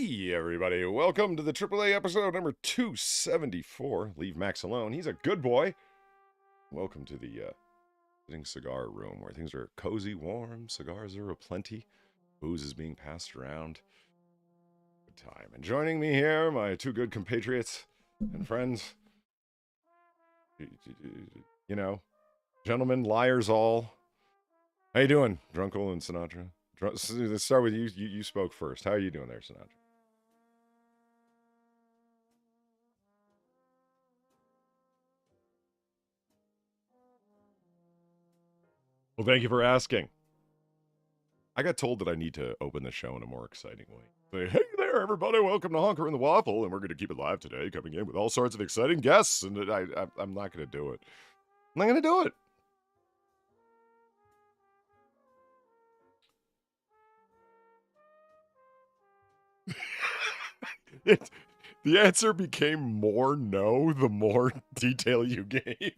Hey everybody, welcome to the AAA episode number 274. Leave Max alone, he's a good boy. Welcome to the sitting cigar room where things are cozy, warm, cigars are aplenty, booze is being passed around. Good time. And joining me here, my two good compatriots and friends, you know, gentlemen, liars all. How you doing, Drunkle and Sinatra? Let's start with you. You spoke first. How are you doing there, Sinatra? Well, thank you for asking. I got told that I need to open the show in a more exciting way. Say, hey there, everybody. Welcome to Honker and the Waffle, and we're going to keep it live today, coming in with all sorts of exciting guests, and I'm not going to do it. I'm not going to do it. The answer became more no the more detail you gave.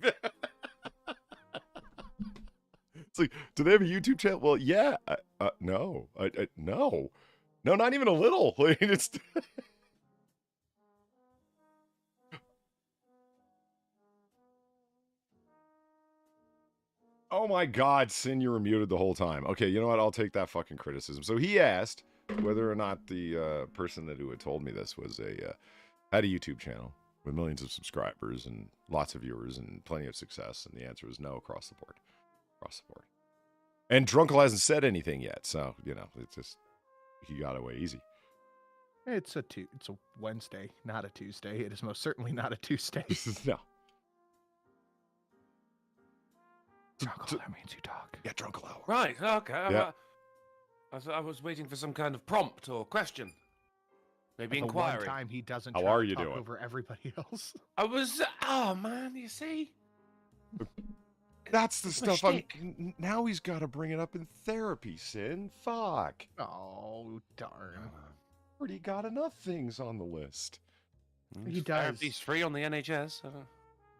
It's like, do they have a YouTube channel? Well, yeah. No. No. No, not even a little. I mean, it's... Oh my God, Sin, you were muted the whole time. Okay, you know what? I'll take that fucking criticism. So he asked whether or not the person who had told me this was had a YouTube channel with millions of subscribers and lots of viewers and plenty of success, and the answer is no across the board. Across the board. And Drunkle hasn't said anything yet, so, you know, it's just, he got away easy. It's a Wednesday, not a Tuesday. It is most certainly not a Tuesday. No. Drunkle, that means you talk. Yeah, Drunkle hour. Right, okay. Yeah. I was waiting for some kind of prompt or question. Maybe The inquiry. one time he doesn't How try are to you talk doing? over everybody else. I was, oh man, you see? That's the It's my stuff shtick. now he's got to bring it up in therapy, Sin. Fuck. Oh, darn. Already got enough things on the list. He does. Therapy's free on the NHS.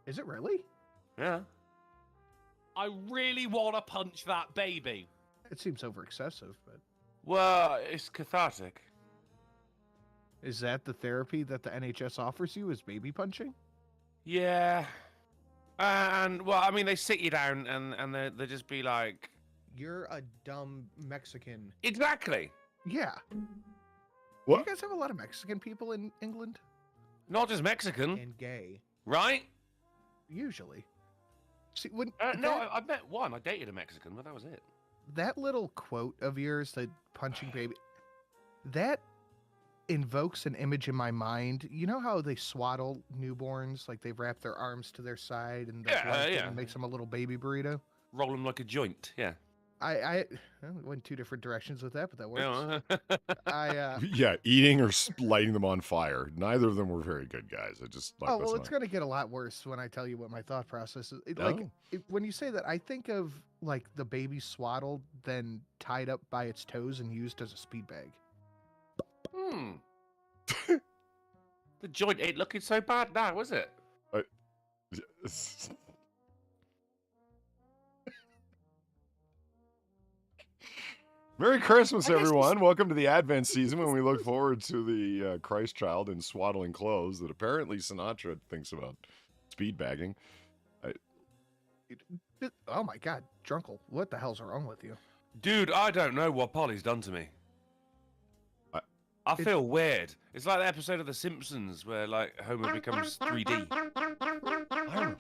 Is it really? Yeah. I really want to punch that baby. It seems over excessive, but Well, it's cathartic. is that the therapy that the NHS offers you, is baby punching? Yeah. And, well, I mean, they sit you down and they just be like... You're a dumb Mexican. Exactly. Yeah. What? You guys have a lot of Mexican people in England? Not just Mexican, And gay, right? usually. See, when No, I met one. I dated a Mexican, but that was it. that little quote of yours, the punching baby, that invokes an image in my mind. You know how they swaddle newborns, like they wrap their arms to their side and the Yeah, blanket yeah. and makes them a little baby burrito? Roll him like a joint, yeah. I went two different directions with that, but that works. Yeah. Yeah, eating or lighting them on fire. Neither of them were very good guys. I just like Oh, that's well, it's not- going to get a lot worse when I tell you what my thought process is. Like, Oh. when you say that, I think of like the baby swaddled, then tied up by its toes and used as a speed bag. Hmm. The joint ain't looking so bad now, is it? Merry Christmas, I guess everyone. Welcome to the Advent season when we look forward to the Christ child in swaddling clothes that apparently Sinatra thinks about speed bagging. Oh my God, Drunkle, what the hell's wrong with you? Dude, I don't know what Polly's done to me. I feel weird. It's like the episode of The Simpsons where, like, Homer becomes 3D. I remember.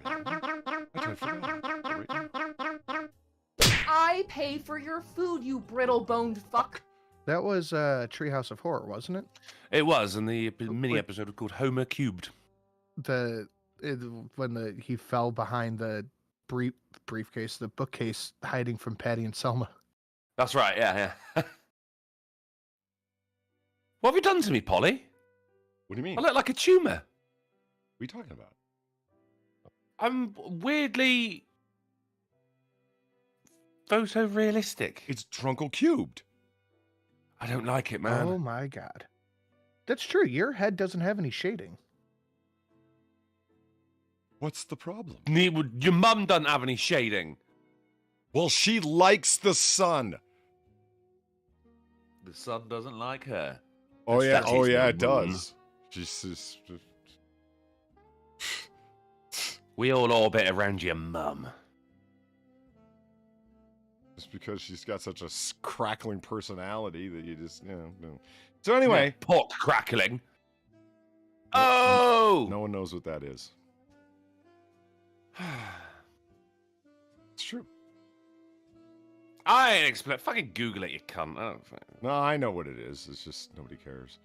I forgot. I pay for your food, you brittle-boned fuck. That was Treehouse of Horror, wasn't it? It was, and the mini wait. episode was called Homer Cubed. When he fell behind the briefcase, the bookcase, hiding from Patty and Selma. That's right, yeah. What have you done to me, Polly? What do you mean? I What look like a tumour. are you talking about? I'm weirdly photorealistic. It's Drunkle cubed. I don't like it, man. Oh my God, that's true. Your head doesn't have any shading. What's the problem? Your mum doesn't have any shading. Well, she likes the sun. The sun doesn't like her. Oh yeah, That is no it mum. does. Just We all orbit around your mum. just because she's got such a crackling personality that you just, no. So anyway, Yeah, pork crackling. Oh! no one knows what that is. It's true. I ain't explain. Fucking Google it, you cunt. No, I know what it is. It's just nobody cares.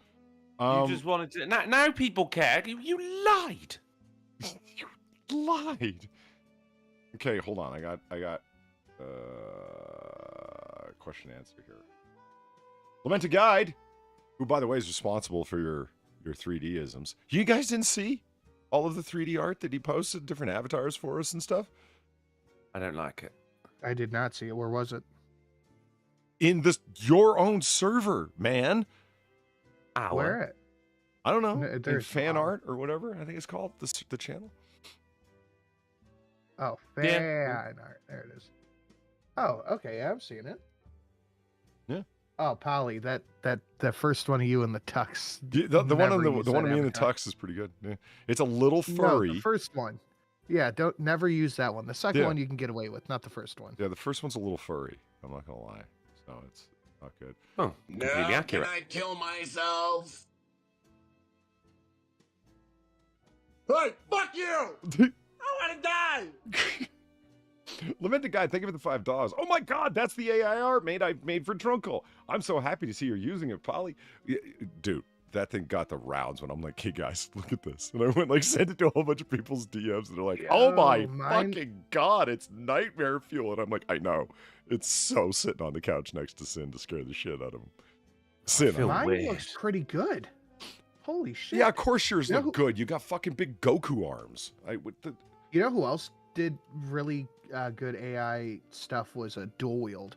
You just wanted to. Now people care. You lied. You lied. Okay, hold on. I got question answer here. Lamented Guide, who by the way is responsible for your 3D-isms. You guys didn't see all of the 3D art that he posted, different avatars for us and stuff? I don't like it. I did not see it. Where was it? In your own server, man. Ow. Where at? I don't know. No, In there's fan no- art or whatever, I think it's called, the channel. Oh, Yeah. fan art. There it is. Oh, okay. Yeah, I'm seeing it. Yeah. Oh, Polly, that first one of you in the tux. The one on Never use the one that of me in the avatar. tux is pretty good. Yeah. It's a little No, furry. the first one. Yeah, don't never use that one. The second Yeah. one you can get away with, not the first one. Yeah, the first one's a little furry. I'm not gonna lie. So it's not good. Oh, completely accurate. Can I kill myself? Hey, fuck you! I want to die! Lamented Guy, thank you for the $5. Oh my God, that's the AI art I made for Drunkle. I'm so happy to see you're using it, Polly. Yeah, dude, that thing got the rounds when I'm like, hey guys, look at this. And I went like sent it to a whole bunch of people's DMs and they're like, oh my fucking God, it's nightmare fuel. And I'm like, I know. It's so sitting on the couch next to Sin to scare the shit out of him. Sin. feel Mine weird. looks pretty good. Holy shit. Yeah, of course yours You know look good. You got fucking big Goku arms. You know who else did really good AI stuff was a dual wield.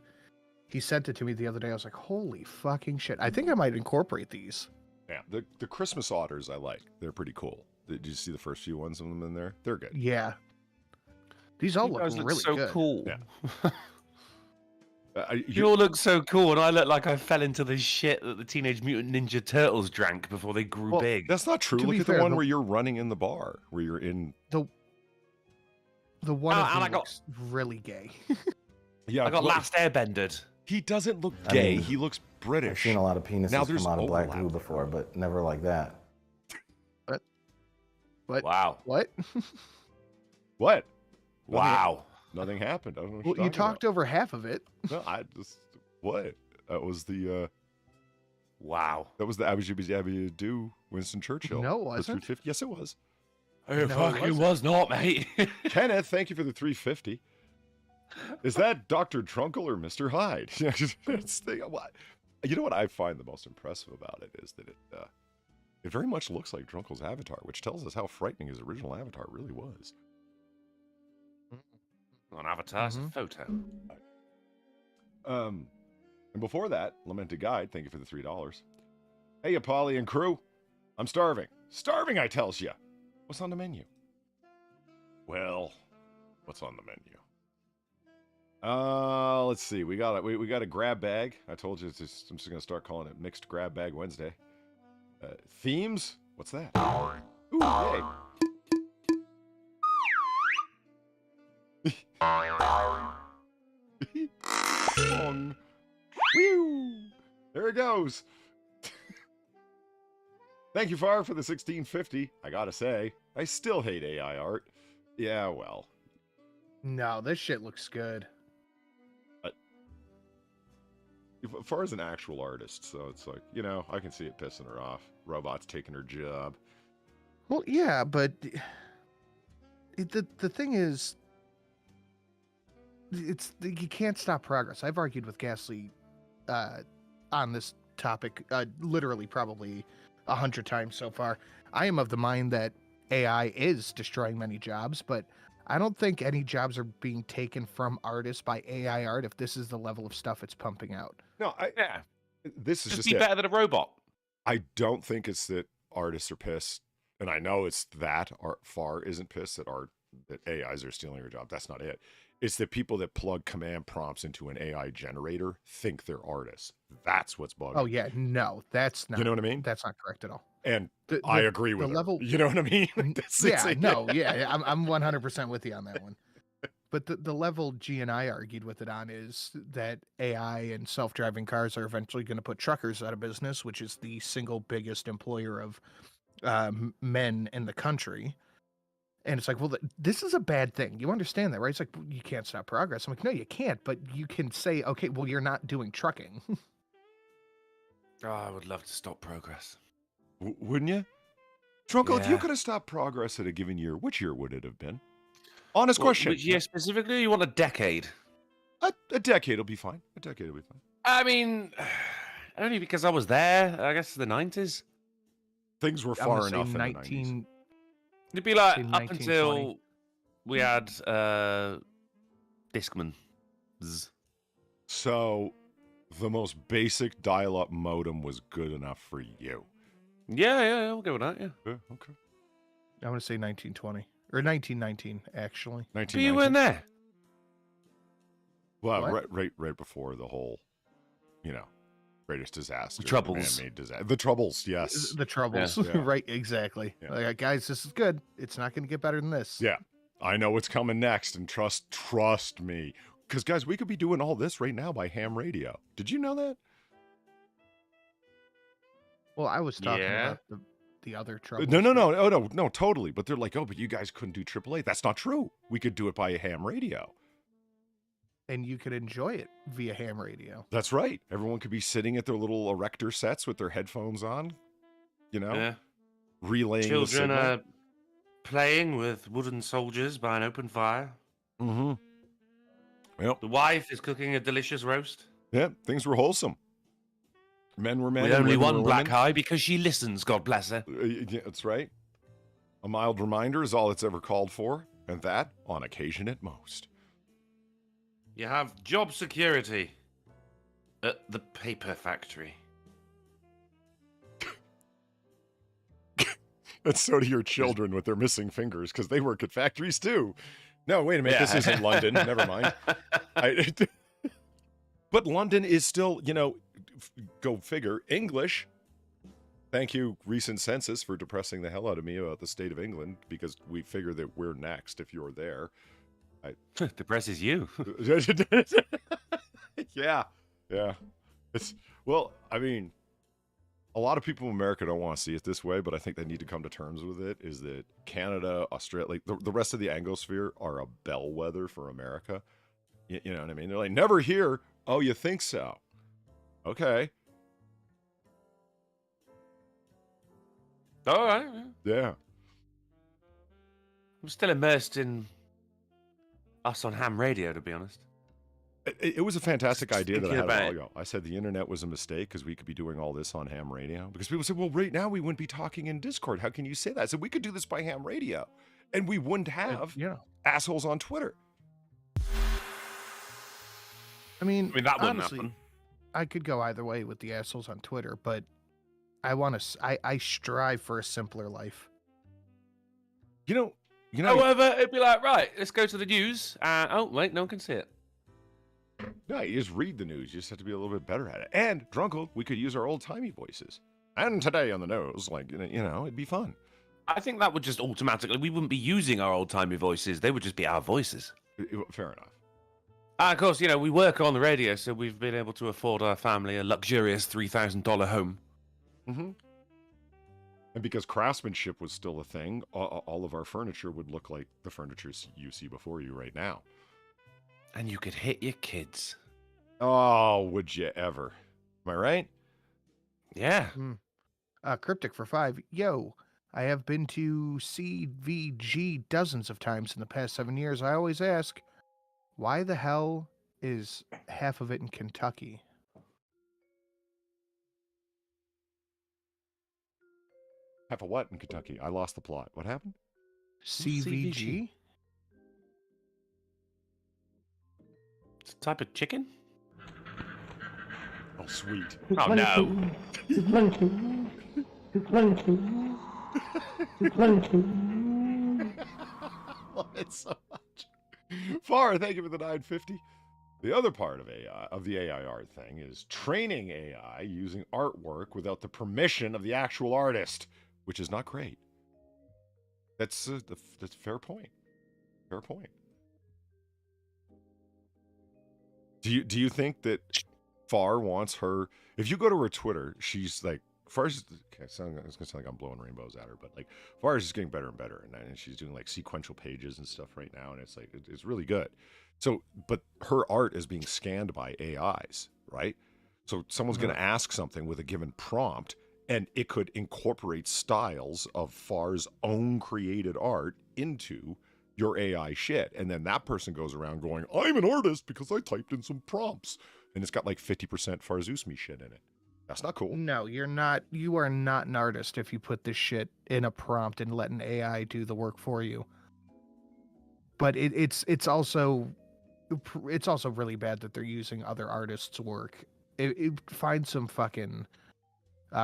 He sent it to me the other day. I was like, holy fucking shit. I think I might incorporate these. Yeah, the Christmas otters I like. They're pretty cool. Did you see the first few ones of them in there? They're good. Yeah. These all You look guys really so good. cool. Yeah. You all look so cool, and I look like I fell into the shit that the Teenage Mutant Ninja Turtles drank before they grew Well, big. That's not true. To Look be at fair, the one the- where you're running in the bar, where you're in. The one Oh, of and them I got- looks really gay. Yeah, I got look, Last Airbended. He doesn't look I gay. mean, He looks I've British. seen a lot of penises Now there's come out of black overlap. glue before, but never like that. What? Wow. What? What? Wow. Nothing happened. I don't know what Well, you're you talking talked over half of it. about. No, I just what? That was the Wow. Abby Do Winston Churchill. No, it The wasn't. 350. Yes, it was. It No, fucking it was not, mate. Kenneth, thank you for the 350. Is that Dr. Drunkle or Mr. Hyde? You know what I find the most impressive about it is that it very much looks like Drunkle's avatar, which tells us how frightening his original avatar really was. Not an avatar, it's a Mhm. photo. And before that, Lamented Guide, thank you for the $3. Hey, Polly and crew. I'm starving. Starving, I tells ya. What's on the menu? Well, what's on the menu? Let's see. We got a grab bag. I told you I'm just gonna start calling it Mixed Grab Bag Wednesday. Themes? What's that? Ooh, yay. Bong. Whew. There it goes. Thank you, Far, for the 1650. I gotta say, I still hate AI art. Yeah, well. No, this shit looks good. Far as an actual artist, so it's like, I can see it pissing her off. Robots taking her job. Well, yeah, but the thing is, you can't stop progress. I've argued with Ghastly on this topic literally probably 100 times so far. I am of the mind that AI is destroying many jobs, but I don't think any jobs are being taken from artists by AI art if this is the level of stuff it's pumping out. No, Yeah. this is Just just be it. better than a robot. I don't think it's that artists are pissed, and I know it's that Far isn't pissed that AIs are stealing her job. That's not it. It's the people that plug command prompts into an AI generator think they're artists. That's what's bugging. Oh yeah, no, that's not. You know what I mean? That's not correct at all. And The- I the- agree with the her. level- You know what I mean? I'm 100% with you on that one. But the level G and I argued with it on is that AI and self-driving cars are eventually going to put truckers out of business, which is the single biggest employer of men in the country. And it's like, well, this is a bad thing. You understand that, right? It's like, you can't stop progress. I'm like, no, you can't. But you can say, okay, well, you're not doing trucking. Oh, I would love to stop progress. Wouldn't you? Drunkle, if you Yeah. could have stopped progress at a given year, which year would it have been? Honest question. Which year specifically? You want a decade? A decade will be fine. A decade will be fine. I mean, only because I was there. I guess the 90s. Things were I'm far gonna say enough in the 19. 90s. It'd be like Say up 1920. until we had Discman. So the most basic dial-up modem was good enough for you. Yeah, I'll go with that. Yeah. Yeah, okay. I'm going to say 1920 or 1919, actually. But you weren't 1919. there. Well, What? right before the whole, greatest disaster. Troubles. Man-made disaster. The Troubles, yes. The troubles, Yeah. right? Exactly. Yeah. Like, guys, this is good. It's not going to get better than this. Yeah. I know what's coming next, and trust me. Because, guys, we could be doing all this right now by ham radio. Did you know that? Well, I was talking Yeah. about the other troubles. No. Oh, no, totally. But they're like, oh, but you guys couldn't do AAA. That's not true. We could do it by ham radio. And you could enjoy it via ham radio. That's right. Everyone could be sitting at their little erector sets with their headphones on, Yeah. relaying the Children signal. are playing with wooden soldiers by an open fire. Mm-hmm. Yep. The wife is cooking a delicious roast. Yeah, things were wholesome. Men were men. With and only women one were black women. eye because she listens, God bless her. Yeah, that's right. A mild reminder is all it's ever called for, and that on occasion at most. You have job security at the paper factory. And so do your children with their missing fingers, because they work at factories too. No, wait a minute. This isn't London. Never mind. But London is still, go figure, English. Thank you, recent census, for depressing the hell out of me about the state of England, because we figure that we're next if you're there. Depresses you. Yeah. Well, I mean, a lot of people in America don't want to see it this way, but I think they need to come to terms with it, is that Canada, Australia, like the rest of the Anglosphere are a bellwether for America. You know what I mean? They're like, never here. Oh, you think so? Okay. All right. Yeah. I'm still immersed in us on ham radio, to be honest. It was a fantastic Just idea that I thinking had a about while it. ago. I said the internet was a mistake because we could be doing all this on ham radio. Because people said, well, right now we wouldn't be talking in Discord. How can you say that? I said, we could do this by ham radio. And we wouldn't have assholes on Twitter. I mean, that wouldn't honestly, happen. I could go either way with the assholes on Twitter, but I strive for a simpler life. However, it'd be like, right, let's go to the news. Oh, wait, no one can see it. No, you just read the news. You just have to be a little bit better at it. And, Drunkle, we could use our old-timey voices. And today on the news, it'd be fun. I think that would just automatically, we wouldn't be using our old-timey voices. They would just be our voices. Fair enough. Of course, we work on the radio, so we've been able to afford our family a luxurious $3,000 home. Mm-hmm. And because craftsmanship was still a thing, all of our furniture would look like the furniture you see before you right now. And you could hit your kids. Oh, would you ever? Am I right? Yeah. Cryptic for 5. Yo, I have been to CVG dozens of times in the past 7 years. I always ask, why the hell is half of it in Kentucky? Half a what in Kentucky? I lost the plot. What happened? CVG? It's a type of chicken? Oh, sweet. Oh, no. Love it so much. Far, thank you for the 950. The other part of AI, of the AI art thing, is training AI using artwork without the permission of the actual artist, which is not great. That's a fair point. Fair point. Do you think that Far wants her? If you go to her Twitter, she's like, first, okay, it's gonna sound like I'm blowing rainbows at her, but like, Far is just getting better and better, and she's doing like sequential pages and stuff right now, and it's like it's really good. So, but her art is being scanned by AIs, right? So someone's going to ask something with a given prompt, and it could incorporate styles of Far's own created art into your AI shit. And then that person goes around going, I'm an artist because I typed in some prompts. And it's got like 50% Farzuzmi shit in it. That's not cool. No, you're not. You are not an artist if you put this shit in a prompt and let an AI do the work for you. But it's also really bad that they're using other artists' work. Find some fucking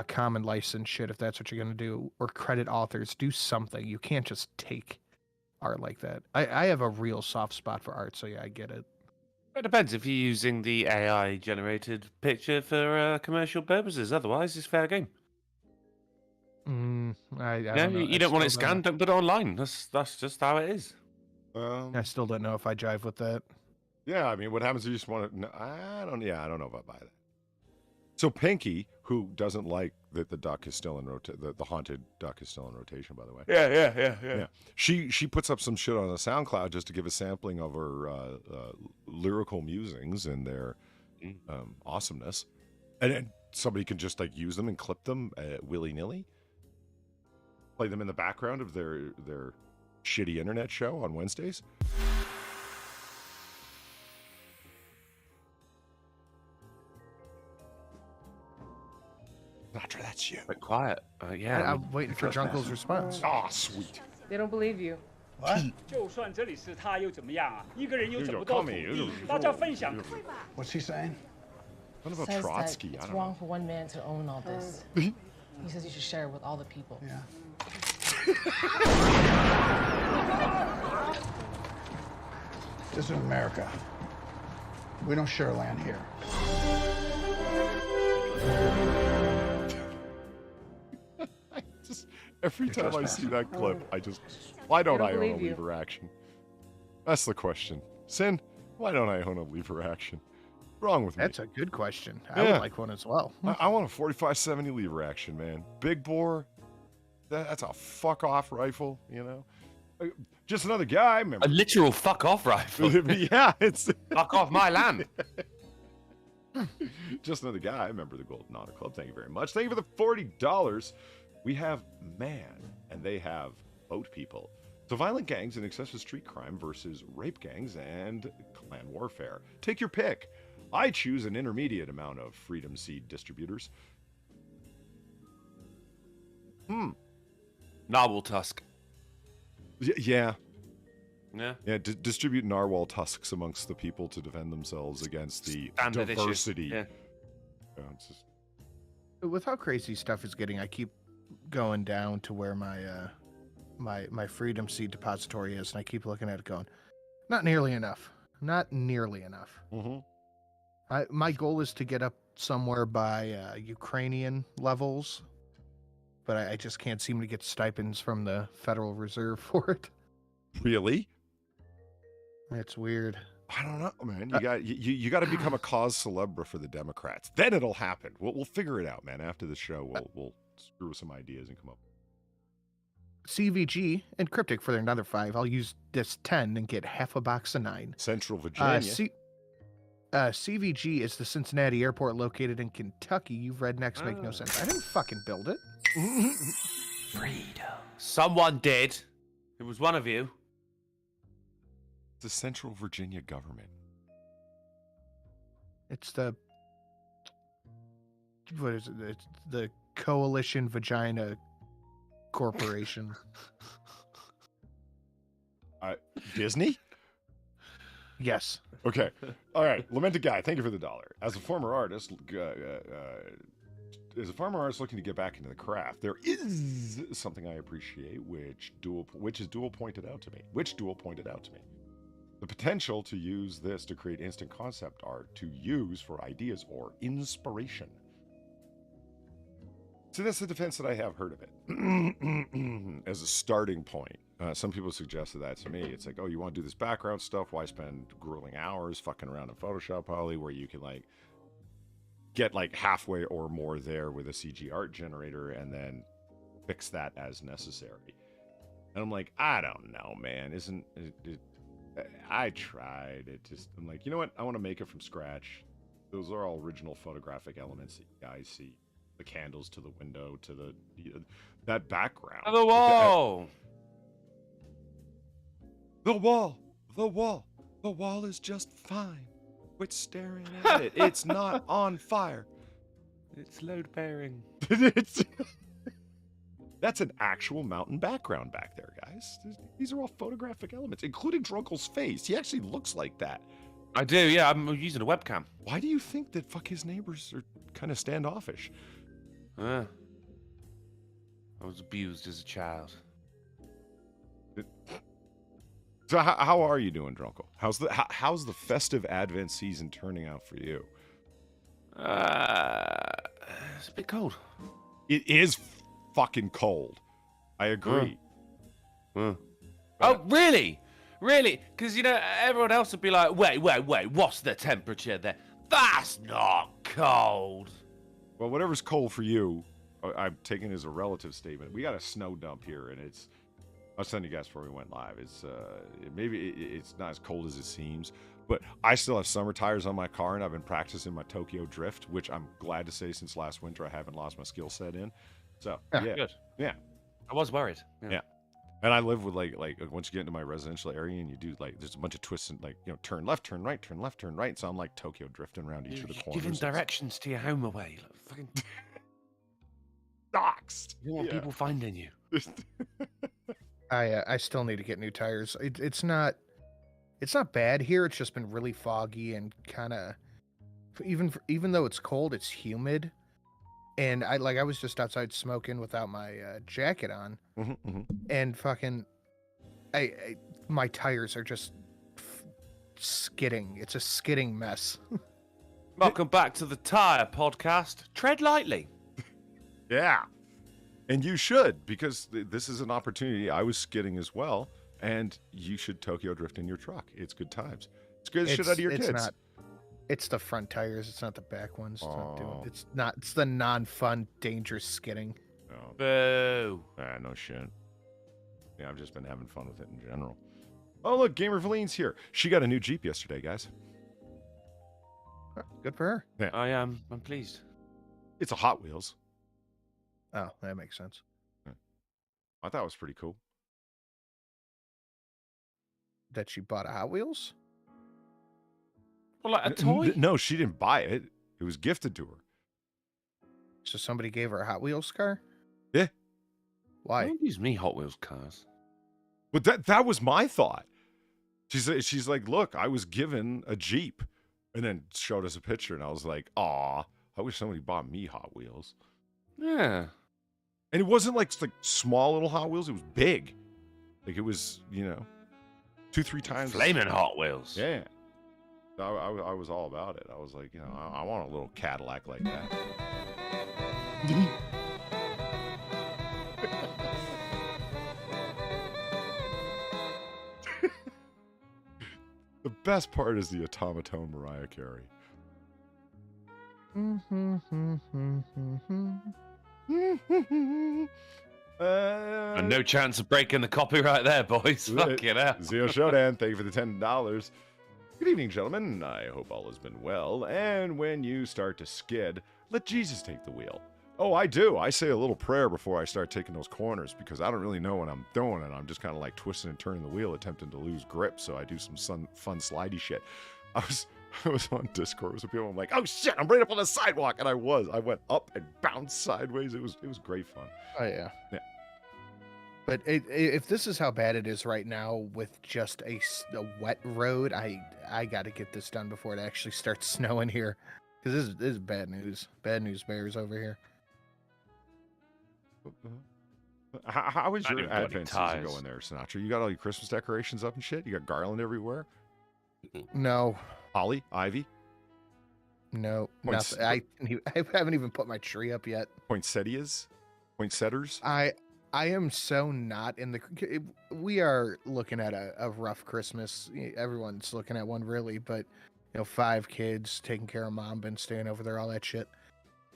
common license shit if that's what you're gonna do, or credit authors. Do something. You can't just take art like that. I have a real soft spot for art, so yeah, I get it. It depends if you're using the AI generated picture for commercial purposes. Otherwise, it's fair game. I Yeah, don't know. you don't want it scanned, don't put it online. That's just how it is. I still don't know if I jive with that. Yeah, I mean, what happens if you just want to? I don't know if I buy that. So Pinky, who doesn't like that the duck is still in the haunted duck is still in rotation, by the way. Yeah. She puts up some shit on the SoundCloud just to give a sampling of her lyrical musings and their awesomeness, and then somebody can just like use them and clip them willy nilly, play them in the background of their shitty internet show on Wednesdays. After that's you. But quiet. Yeah. I'm waiting for Drunkle's response. Oh, sweet. They don't believe you. What? 就算这里是他又怎么样啊？一个人有这么多土地，大家分享。What's he saying? What about Says Trotsky? that I it's don't wrong know. for one man to own all this. He says you should share it with all the people. Yeah. This is America. We don't share land here. Every time I see that clip, why don't I own a believe you. lever action? That's the question. Sin, why don't I own a lever action? What's wrong with me? That's a good question. I Yeah. would like one as well. I want a 45-70 lever action, man. Big bore. That's a fuck off rifle, you know? Just another guy. Remember? A literal fuck off rifle. Yeah, it's Fuck off my land. just another guy. Member of the Golden Honor Club. Thank you very much. Thank you for the $40. We have Man, and they have Boat People. So violent gangs and excessive street crime versus rape gangs and clan warfare. Take your pick. I choose an intermediate amount of Freedom Seed distributors. Narwhal tusk. Yeah. Yeah. Distribute narwhal tusks amongst the people to defend themselves against the Standard issue. diversity. Yeah. It's just- With how crazy stuff is getting, I keep going down to where my my Freedom Seed depository is, and I keep looking at it going, not nearly enough. Not nearly enough. My goal is to get up somewhere by Ukrainian levels, but I just can't seem to get stipends from the Federal Reserve for it. Really? It's weird. I don't know, man. You got to become a cause célèbre for the Democrats. Then it'll happen. We'll figure it out, man. After the show, we'll screw with some ideas and come up. CVG and Cryptic for their another 5. I'll use this 10 and get half a box of 9. Central Virginia. CVG is the Cincinnati airport located in Kentucky. You rednecks make no sense. I didn't fucking build it. Freedom. Someone did. It was one of you. The Central Virginia government. It's the... What is it? It's the Coalition Vagina Corporation. Disney? Yes. Okay. All right. Lamented Guy, thank you for the $1. As a former artist, looking to get back into the craft, there is something I appreciate, which Dual pointed out to me. The potential to use this to create instant concept art to use for ideas or inspiration. So that's the defense that I have heard of it as a starting point. Some people suggested that to me. It's like, oh, you want to do this background stuff? Why spend grueling hours fucking around in Photoshop, Holly, where you can like get like halfway or more there with a CG art generator and then fix that as necessary. And I'm like, I don't know, man. Isn't it? I tried. It just, I'm like, you know what? I want to make it from scratch. Those are all original photographic elements that you guys see. The candles to the window to the that background. The wall. The wall. The wall. The wall is just fine. Quit staring at it. It's not on fire. It's load bearing. That's an actual mountain background back there, guys. These are all photographic elements, including Drunkle's face. He actually looks like that. I do, yeah. I'm using a webcam. Why do you think that fuck his neighbors are kind of standoffish? I was abused as a child. So how are you doing, Drunkle? How's the festive Advent season turning out for you? It's a bit cold. It is fucking cold. I agree. Oh, really? Really? Because, you know, everyone else would be like, wait, what's the temperature there? That's not cold. Well, whatever's cold for you, I'm taking it as a relative statement. We got a snow dump here, and it's... I was telling you guys before we went live. It's maybe it's not as cold as it seems, but I still have summer tires on my car, and I've been practicing my Tokyo drift, which I'm glad to say since last winter I haven't lost my skill set in. So yeah, good. Yeah. I was worried. Yeah. And I live with like once you get into my residential area and you do like there's a bunch of twists and like, you know, turn left, turn right, turn left, turn right. So I'm like Tokyo drifting around each of the corners. Giving directions to your home away. Like, fucking doxed. You don't want people finding you. I still need to get new tires. It's not bad here. It's just been really foggy and kind of even though it's cold, it's humid. And I was just outside smoking without my jacket on, and fucking, my tires are just skidding. It's a skidding mess. Welcome back to the Tire Podcast. Tread lightly. Yeah. And you should, because this is an opportunity. I was skidding as well, and you should Tokyo drift in your truck. It's good times. Scare the shit out of your kids. It's the front tires. It's not the back ones. It's the non-fun, dangerous skidding. Oh. Boo. No shit. Yeah, I've just been having fun with it in general. Oh, look, Gamer Valine's here. She got a new Jeep yesterday, guys. Good for her. Yeah. I'm pleased. It's a Hot Wheels. Oh, that makes sense. I thought it was pretty cool. That she bought a Hot Wheels? Well, like a toy? No, she didn't buy it. It was gifted to her. So somebody gave her a Hot Wheels car? Yeah. Why? Don't use me Hot Wheels cars. But that was my thought. She's like, look, I was given a Jeep. And then showed us a picture, and I was like, aw, I wish somebody bought me Hot Wheels. Yeah. And it wasn't like small little Hot Wheels. It was big. Like it was, 2-3 times. Flaming Hot Wheels. Yeah. I was all about it. I was like, I want a little Cadillac like that. The best part is the automaton Mariah Carey. And no chance of breaking the copyright there, boys. Fucking hell. Zio Shodan, thank you for the $10. Good evening, gentlemen. I hope all has been well. And when you start to skid, let Jesus take the wheel. Oh, I do. I say a little prayer before I start taking those corners because I don't really know what I'm doing, and I'm just kind of like twisting and turning the wheel, attempting to lose grip. So I do some fun slidey shit. I was on Discord with some people. I'm like, oh shit, I'm right up on the sidewalk, and I went up and bounced sideways. It was great fun. Oh yeah. Yeah. But if this is how bad it is right now with just a wet road, I got to get this done before it actually starts snowing here, because this is bad news. Bad news bears over here. How is your Advent season going there, Sinatra? You got all your Christmas decorations up and shit? You got garland everywhere? No, Holly, ivy, no, Points- nothing. I haven't even put my tree up yet. poinsettias, poinsettias. I am so not in the. We are looking at a rough Christmas. Everyone's looking at one really, but 5 kids, taking care of mom, been staying over there, all that shit.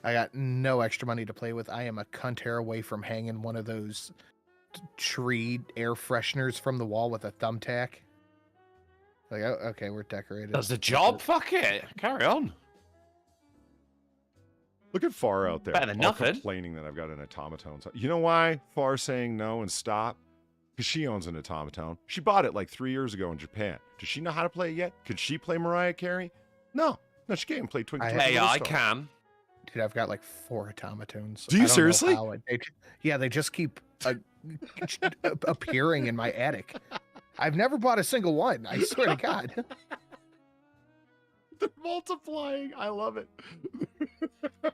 I got no extra money to play with. I am a cunt hair away from hanging one of those tree air fresheners from the wall with a thumbtack. Like, okay, we're decorated. Does the job? Fuck it. Carry on. Look at Far out there. Better than all nothing. complaining that I've got an automaton. You know why Far's saying no and stop? Because she owns an automaton. She bought it like 3 years ago in Japan. Does she know how to play it yet? Could she play Mariah Carey? No. No, she can't even play Twinkle Twinkle Hey, Little I Star. can. Dude, I've got like 4 automatons. Do you I don't know seriously? how they just keep appearing in my attic. I've never bought a single one. I swear to God. They're multiplying. I love it.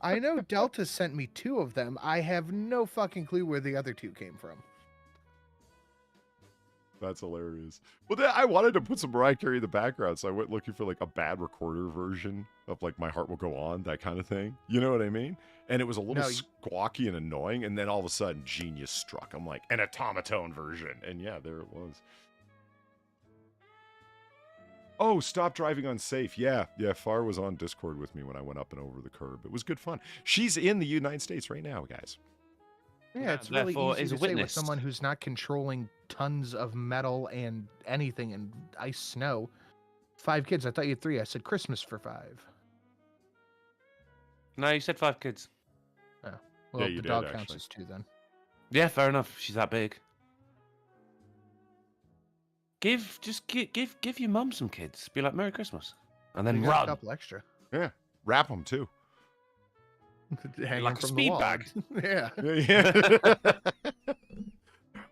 I know Delta sent me 2 of them. I have no fucking clue where the other 2 came from. That's hilarious. Well, I wanted to put some Mariah Carey in the background, so I went looking for like a bad recorder version of like My Heart Will Go On, that kind of thing. You know what I mean? And it was a little squawky and annoying, and then all of a sudden, genius struck. I'm like, an automaton version. And yeah, there it was. Oh, stop driving unsafe. Yeah, Far was on Discord with me when I went up and over the curb. It was good fun. She's in the United States right now, guys. Yeah, it's really therefore easy is to say with witnessed. someone who's not controlling tons of metal and anything in ice snow. 5 kids. I thought you had 3. I said Christmas for 5. No, you said 5 kids. Well, Yeah, you the did, dog counts actually. as 2 then. Yeah, fair enough. She's that big. Give your mum some kids. Be like, Merry Christmas. And then You got a run. couple extra. Yeah, wrap them too. Hanging Like a from speed the wall. bag. Yeah. Yeah.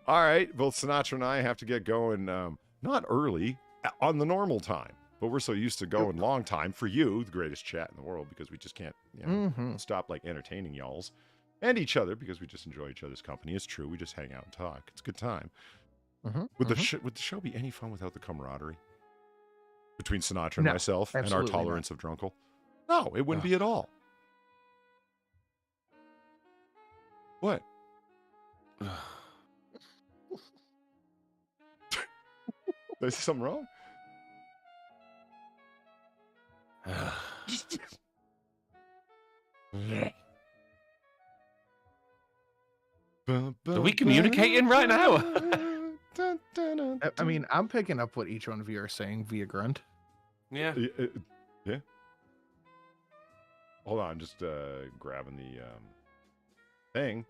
All right. Both Sinatra and I have to get going, not early, on the normal time. But we're so used to going long time for you, the greatest chat in the world, because we just can't stop like entertaining y'alls and each other because we just enjoy each other's company. It's true. We just hang out and talk. It's a good time. Would the show be any fun without the camaraderie between Sinatra and No, myself and our absolutely not. tolerance of drunkle? No, it wouldn't be at all. What? Did I say something wrong? Are we communicating right now? I mean, I'm picking up what each one of you are saying via grunt. Yeah. Yeah. Hold on, I'm just grabbing the thing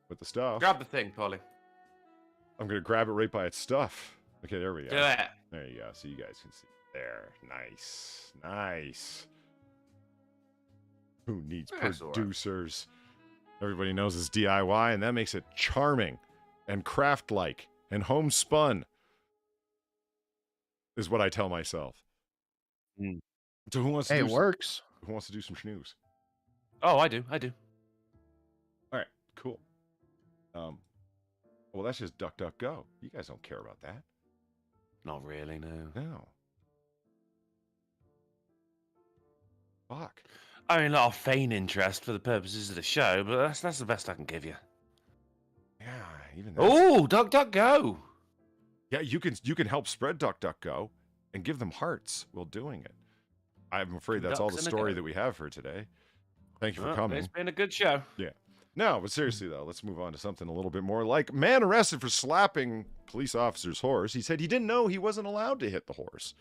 with the stuff. Grab the thing, Polly. I'm gonna grab it right by its stuff. Okay, there we go. Do it. There you go. So you guys can see. There. Nice. Nice. Who needs That's all right. producers? Everybody knows it's DIY, and that makes it charming and craft-like and homespun, is what I tell myself. Mm. So who wants to Hey, do it works. Who wants to do some schnews? Oh, I do. All right, cool. Well, that's just duck, duck, go. You guys don't care about that. Not really, no. No. Fuck. I mean, I'll feign interest for the purposes of the show, but that's the best I can give you. Yeah, even that. Oh, duck, duck, go. Yeah, you can help spread Duck Duck Go and give them hearts while doing it. I'm afraid that's all the Ducks in a story go. that we have for today. Thank you for Well, coming. It's been a good show. No, but seriously though, let's move on to something a little bit more like man arrested for slapping police officer's horse. He said he didn't know he wasn't allowed to hit the horse.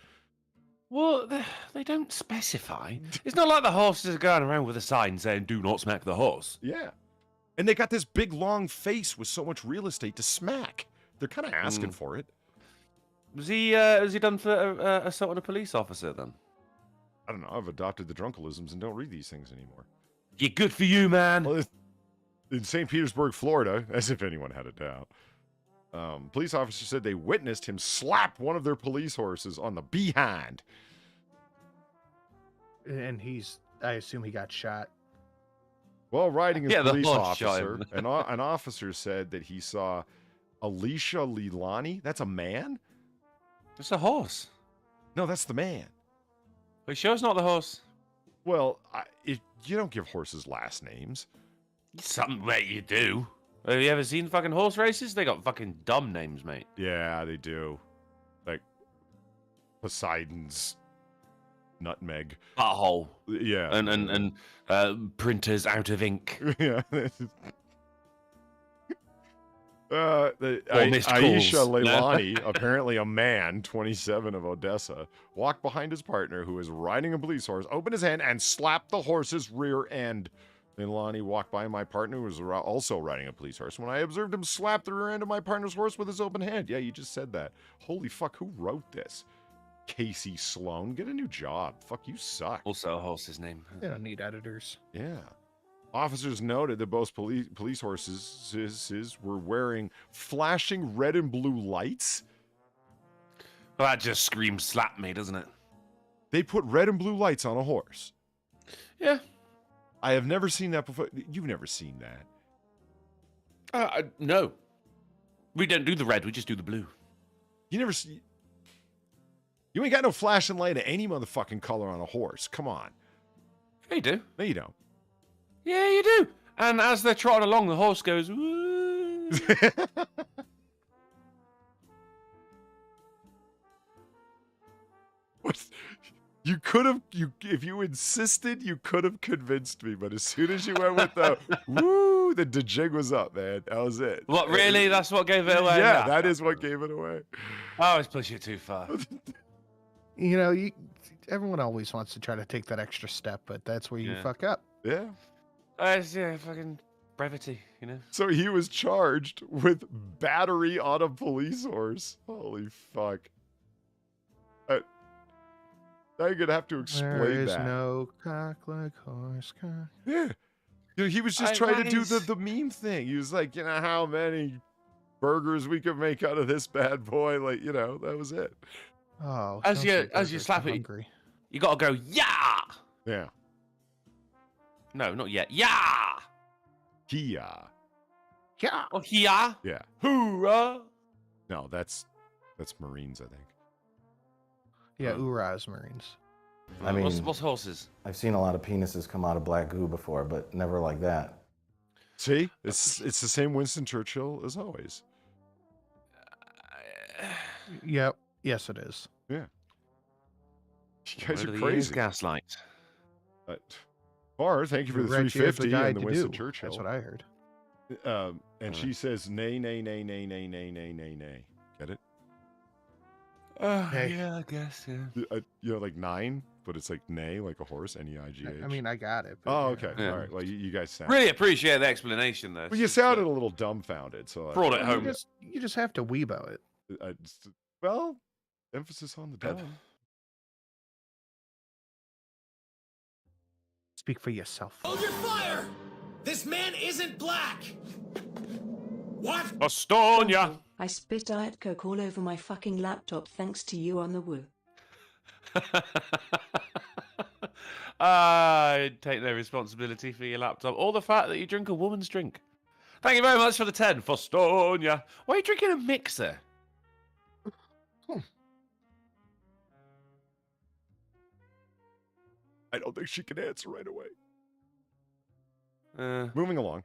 Well, they don't specify. It's not like the horses are going around with a sign saying, do not smack the horse. Yeah. And they got this big long face with so much real estate to smack. They're kind of asking for it. Was he done for assaulting a police officer then? I don't know. I've adopted the drunkelisms and don't read these things anymore. Yeah, good for you, man. Well, in St. Petersburg, Florida, as if anyone had a doubt, police officers said they witnessed him slap one of their police horses on the behind. And I assume he got shot. While riding his Yeah, the police horse shot officer, him. an officer said that he saw Alicia Lilani. That's a man? It's a horse. No, that's the man. Are you sure it's not the horse? Well, you don't give horses last names. Some way you do. Have you ever seen fucking horse races? They got fucking dumb names, mate. Yeah, they do. Like Poseidon's nutmeg. Butthole. Yeah. And printers out of ink. Yeah. Missed Aisha calls. Leilani, apparently a man, 27 of Odessa, walked behind his partner who was riding a police horse, opened his hand, and slapped the horse's rear end. Leilani walked by my partner who was also riding a police horse when I observed him slap the rear end of my partner's horse with his open hand. Yeah, you just said that. Holy fuck, who wrote this? Casey Sloan, get a new job. Fuck, you suck. Also a horse's name. They don't need editors. Yeah. Officers noted that both police horses were wearing flashing red and blue lights. Well, that just screams slap me, doesn't it? They put red and blue lights on a horse. Yeah. I have never seen that before. You've never seen that. No. We don't do the red, we just do the blue. You never see. You ain't got no flashing light of any motherfucking color on a horse. Come on. Yeah, you do. No, you don't. Yeah, you do. And as they're trotting along, the horse goes, woo. What? You could have, if you insisted, you could have convinced me. But as soon as you went with the woo, the jig was up, man. That was it. What, really? That's what gave it away? Yeah, Nah. that is what gave it away. I always push it too far. You know, everyone always wants to try to take that extra step, but that's where you Yeah. fuck up. Yeah. Yeah, fucking brevity, you know? So he was charged with battery on a police horse. Holy fuck. Now you're gonna have to explain There is that. no cock like horse cock. Yeah. You know, he was just trying to do the meme thing. He was like, you know, how many burgers we could make out of this bad boy? Like, you know, that was it. Oh, As don't you- say as you burgers, slap I'm it, hungry. You gotta go, yeah! Yeah. No, not yet. Yeah! Kia. Yeah. Or here. Yeah. Hoorah! No, that's Marines, I think. Yeah, Ura's Marines. I mean, what's horses? I've seen a lot of penises come out of black goo before, but never like that. See? It's the same Winston Churchill as always. Yep. Yes, it is. Yeah. You guys Where are do the ears crazy. gaslight. Bar, thank you for the Reggie is 350 guy and the to Winston do. Churchill. That's what I heard. And she says, nay, nay, nay, nay, nay, nay, nay, nay, nay. Get it? Hey. Yeah, I guess, yeah. You know, like 9, but it's like nay, like a horse, N-E-I-G-H. I mean, I got it. but Oh, yeah. okay. Yeah. All right. Well, you guys sound. Really appreciate the explanation, though. Well, you sounded a little dumbfounded, so Brought it I- home. You just have to weebo it. well, emphasis on the dumb. Speak for yourself. Hold your fire! This man isn't black! What? Estonia! I spit Diet Coke all over my fucking laptop thanks to you on the woo. I take no responsibility for your laptop or the fact that you drink a woman's drink. Thank you very much for the 10 for Estonia. Why are you drinking a mixer? I don't think she can answer right away. Uh, Moving along.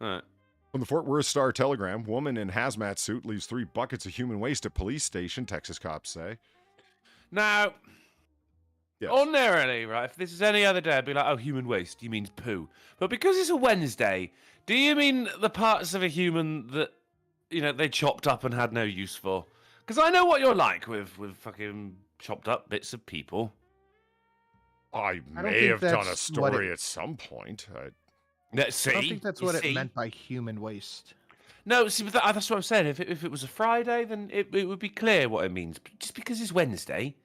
all right. From the Fort Worth Star Telegram, woman in hazmat suit leaves 3 buckets of human waste at police station, Texas cops say. Now, Yes. ordinarily, right, if this is any other day, I'd be like, oh, human waste, you mean poo. But because it's a Wednesday, do you mean the parts of a human that, you know, they chopped up and had no use for? Because I know what you're like with fucking chopped up bits of people. I don't may think have done a that's what story it- at some point. See? I don't think that's You what see? it meant by human waste. No, see, but that's what I'm saying. If it was a Friday, then it would be clear what it means. But just because it's Wednesday,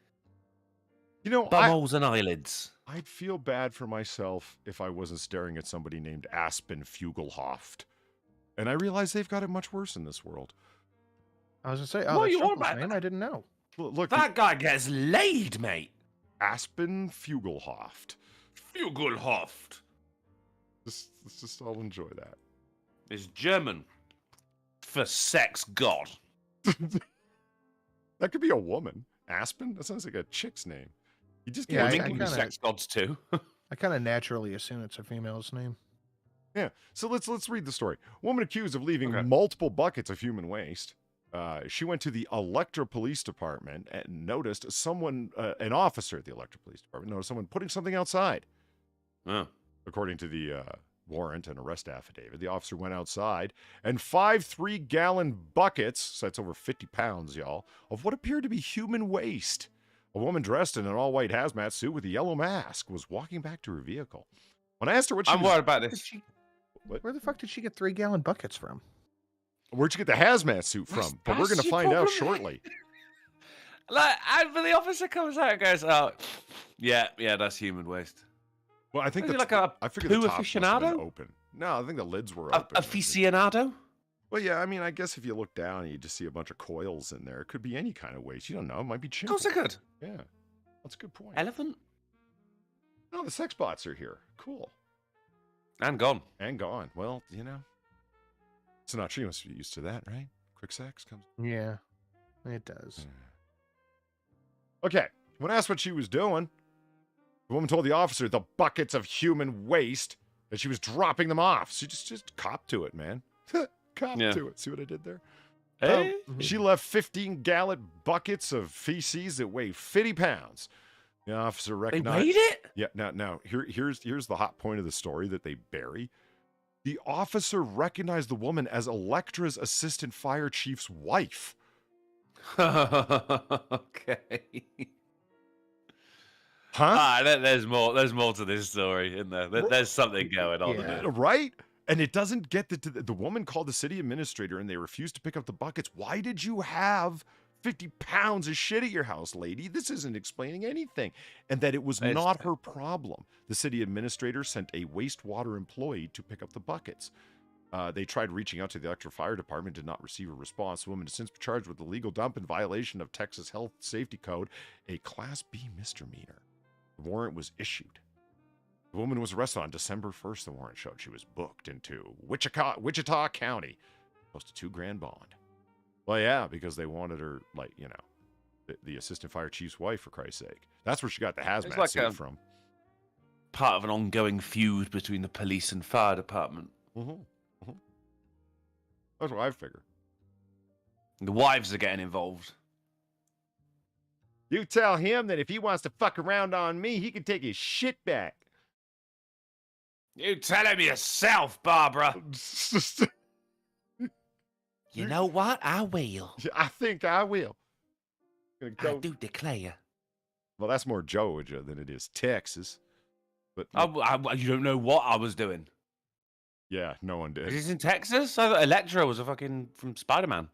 You know, bumholes and eyelids. I'd feel bad for myself if I wasn't staring at somebody named Aspen Fugelhoft. And I realize they've got it much worse in this world. I was gonna say, What oh, that's you on Trump's about? name. I didn't know. Look, That guy gets laid, mate. Aspen Fugelhoft. Fugelhoft. Let's just all enjoy that. It's German for sex god. That could be a woman. Aspen? That sounds like a chick's name. You just Yeah, can't I Women can be kinda- sex gods too. I kind of naturally assume it's a female's name. Yeah. So let's read the story. Woman accused of leaving Okay. multiple buckets of human waste. She went to the Electra Police Department and noticed someone, an officer at the Electra Police Department, noticed someone putting something outside. Oh. According to the warrant and arrest affidavit, the officer went outside and 5 3-gallon buckets, so that's over 50 pounds, y'all, of what appeared to be human waste. A woman dressed in an all-white hazmat suit with a yellow mask was walking back to her vehicle. When I asked her what she I'm was... worried about this. Where the fuck did she get 3-gallon buckets from? Where'd you get the hazmat suit from? But we're going to your find out problem. shortly. And the officer comes out and goes, "Oh, yeah, that's human waste." Well, I think Is he that's, like a I figured the poo top must have been aficionado? open. No, I think the lids were A open. aficionado? Well, yeah, I mean, I guess if you look down, you just see a bunch of coils in there. It could be any kind of waste. You don't know. It might be Of chimp. course I could. Yeah, that's a good point. Elephant? Oh, the sex bots are here. Cool. And gone. And gone. Well, you know. So not she must be used to that, right? Quick sex comes. Yeah, it does. Okay. When asked what she was doing, the woman told the officer the buckets of human waste that she was dropping them off. She just copped to it, man. Copped Yeah. to it. See what I did there? Hey? She left 15-gallon buckets of feces that weigh 50 pounds. The officer They recognized. weighed it? Yeah. Now here's the hot point of the story that they bury. The officer recognized the woman as Electra's assistant fire chief's wife. Okay. Huh? There's more to this story, isn't there? There's something going on. Yeah. There. Right? And it doesn't get the woman called the city administrator and they refused to pick up the buckets. Why did you have 50 pounds of shit at your house, lady? This isn't explaining anything. And that it was It's- not her problem. The city administrator sent a wastewater employee to pick up the buckets. They tried reaching out to the Electra Fire Department, did not receive a response. The woman has since been charged with illegal dump in violation of Texas Health Safety Code, a Class B misdemeanor. The warrant was issued. The woman was arrested on December 1st. The warrant showed she was booked into Wichita County. Close to $2,000 bond. Well, yeah, because they wanted her, like, you know, the assistant fire chief's wife, for Christ's sake. That's where she got the hazmat like suit a- from. Part of an ongoing feud between the police and fire department. That's what I figure. The wives are getting involved. You tell him that if he wants to fuck around on me, he can take his shit back. You tell him yourself, Barbara. You know what? I will. I think I will. Gonna I go- do declare. Well, that's more Georgia than it is Texas. But You don't know what I was doing. yeah, no one Is did. this in Texas? I thought Electra was a fucking from Spider-Man.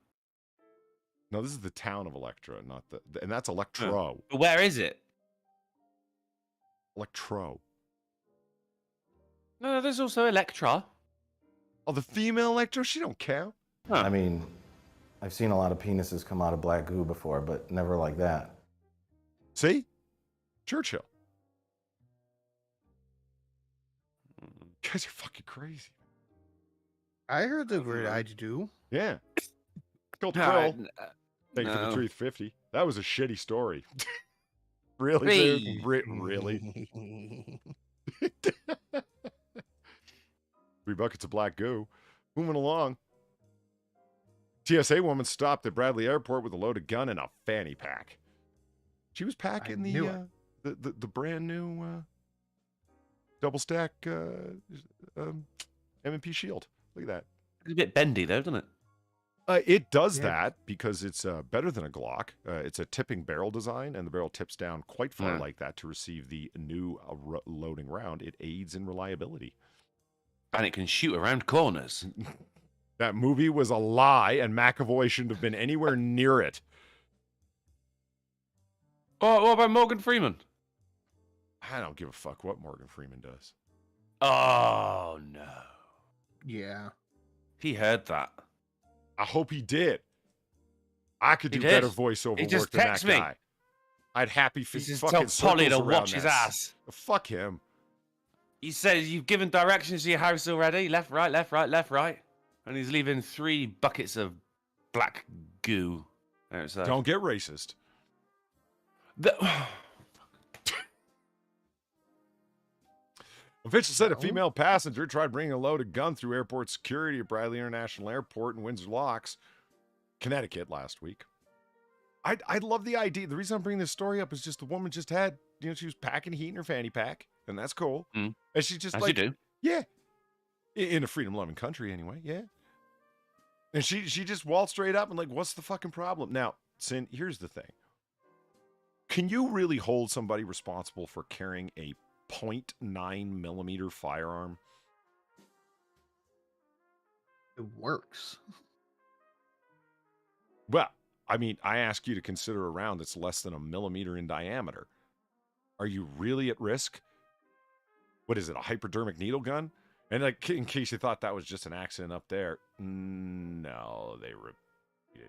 No, this is the town of Electra, not and that's Electro. But where is it? Electro. No, there's also Electra. Oh, the female Electro? She don't count. I mean, I've seen a lot of penises come out of black goo before, but never like that. See? Churchill. You guys are fucking crazy. I heard the word I do. Yeah. Called No, Phil. Thank you for the no. truth, 50. That was a shitty story. Really, dude? Really? 3 buckets of black goo. Moving along. TSA woman stopped at Bradley Airport with a loaded gun and a fanny pack. She was packing knew the brand new double stack M&P shield. Look at that. It's a bit bendy though, doesn't it? It does Yeah. that because it's better than a Glock. It's a tipping barrel design, and the barrel tips down quite far Yeah. like that to receive the new loading round. It aids in reliability. And it can shoot around corners. That movie was a lie, and McAvoy shouldn't have been anywhere near it. Oh, what about Morgan Freeman? I don't give a fuck what Morgan Freeman does. Oh no. Yeah. He heard that. I hope he did. I could He do better did. voiceover He just work than that texted me. guy. I'd happy He feet just fucking told Polly to circles around watch his that. ass. Fuck him. He says you've given directions to your house already. Left, right, left, right, left, right. And he's leaving 3 buckets of black goo outside. Don't get racist. Officials said a female passenger tried bringing a loaded gun through airport security at Bradley International Airport in Windsor Locks, Connecticut last week. I love the idea. The reason I'm bringing this story up is just the woman just had, she was packing heat in her fanny pack, and that's cool. Mm. And she just As like, you do. yeah, in a freedom-loving country anyway, yeah. And she just waltzed straight up and like, what's the fucking problem? Now, Sin, here's the thing. Can you really hold somebody responsible for carrying a .9 millimeter firearm? It works. Well, I mean, I ask you to consider a round that's less than a millimeter in diameter. Are you really at risk? What is it, a hypodermic needle gun? And like, in case you thought that was just an accident up there, no, they repeated.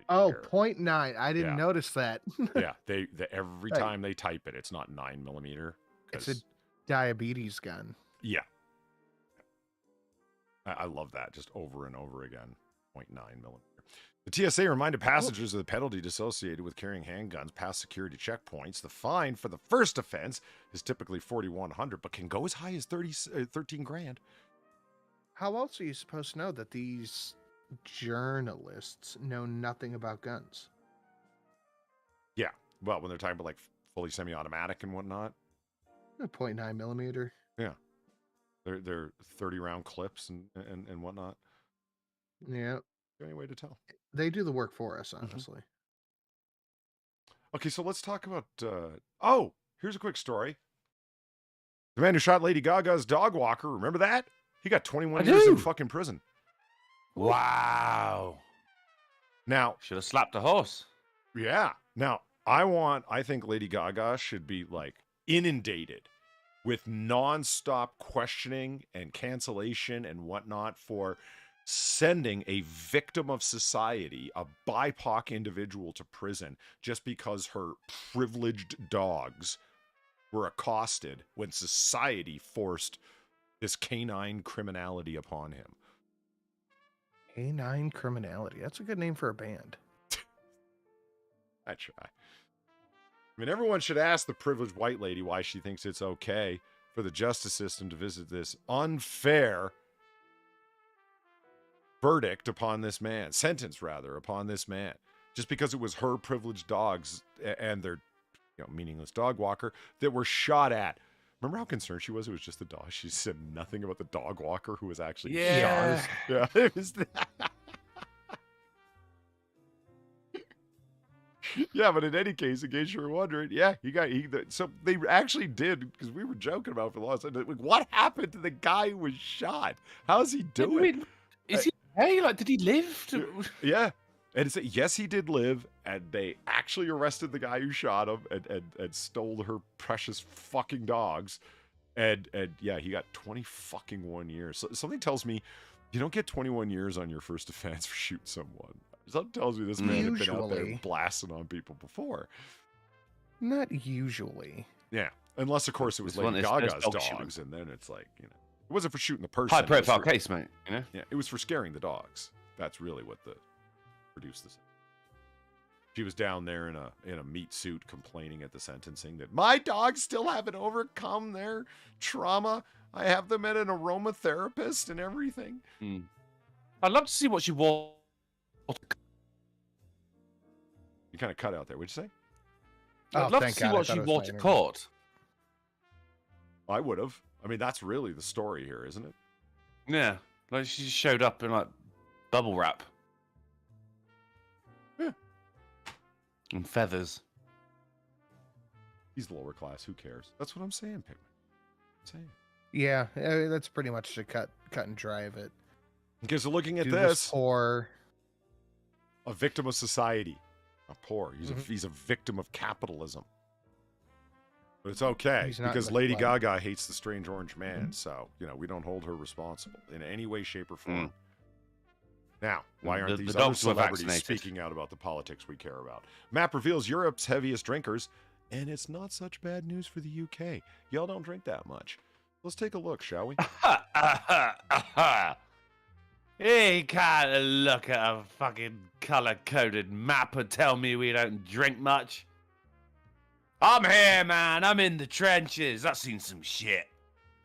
Oh, 0.9. I didn't Yeah. notice that. Yeah, they every Right. time they type it, it's not 9 millimeter. It's a diabetes gun. Yeah. I love that, just over and over again. 0.9 millimeter. The TSA reminded passengers of the penalty associated with carrying handguns past security checkpoints. The fine for the first offense is typically $4,100, but can go as high as 13 grand. How else are you supposed to know that these journalists know nothing about guns? Yeah, well, when they're talking about like fully semi-automatic and whatnot. 0.9 millimeter. Yeah, they're 30-round clips and whatnot. Yeah, Any way to tell? they do the work for us, honestly. Okay, so let's talk about. Oh, here's a quick story. The man who shot Lady Gaga's dog walker, remember that? He got 21 years in fucking prison. Wow. Now, should have slapped a horse. Yeah. Now, I think Lady Gaga should be like inundated with nonstop questioning and cancellation and whatnot for sending a victim of society, a BIPOC individual, to prison just because her privileged dogs were accosted when society forced this canine criminality upon him. Canine criminality. That's a good name for a band. I try. I mean, everyone should ask the privileged white lady why she thinks it's okay for the justice system to visit this unfair verdict upon this man, sentence rather, upon this man, just because it was her privileged dogs and their meaningless dog walker that were shot at. Remember how concerned she was? It was just the dog. She said nothing about the dog walker who was actually shot. Yeah, it was that. Yeah, but in any case, in case you were wondering, yeah, so they actually did, because we were joking about it for the last time. Like, what happened to the guy who was shot? How's he doing? Is he okay? Like, did he live? Yeah. And it's yes, he did live, and they actually arrested the guy who shot him and stole her precious fucking dogs. And yeah, he got 21 years. So something tells me you don't get 21 years on your first offense for shooting someone. Something tells me this man had been out there blasting on people before. Not usually. Yeah. Unless, of course, it was Lady Gaga's dogs, and then it's like, it wasn't for shooting the person. High profile case, mate. Yeah, it was for scaring the dogs. That's really what produced this. She was down there in a meat suit complaining at the sentencing that my dogs still haven't overcome their trauma. I have them at an aromatherapist and everything. I'd love to see what she wore. You kind of cut out there. What'd you say? I'd love to see what she wore to court. I would have. I mean, that's really the story here, isn't it? Yeah, like she just showed up in like bubble wrap. Yeah. And feathers. He's lower class. Who cares? That's what I'm saying, Pigman. Yeah, that's pretty much the cut and dry of it. Okay, so looking at Dude this, poor, a victim of society. Not poor. He's a victim of capitalism. But it's okay because Lady Gaga hates the strange orange man, so we don't hold her responsible in any way, shape, or form. Now, why aren't these other celebrities speaking out about the politics we care about? Map reveals Europe's heaviest drinkers, and it's not such bad news for the UK. Y'all don't drink that much. Let's take a look, shall we? You can't look at a fucking color-coded map and tell me we don't drink much. I'm here, man. I'm in the trenches. I've seen some shit.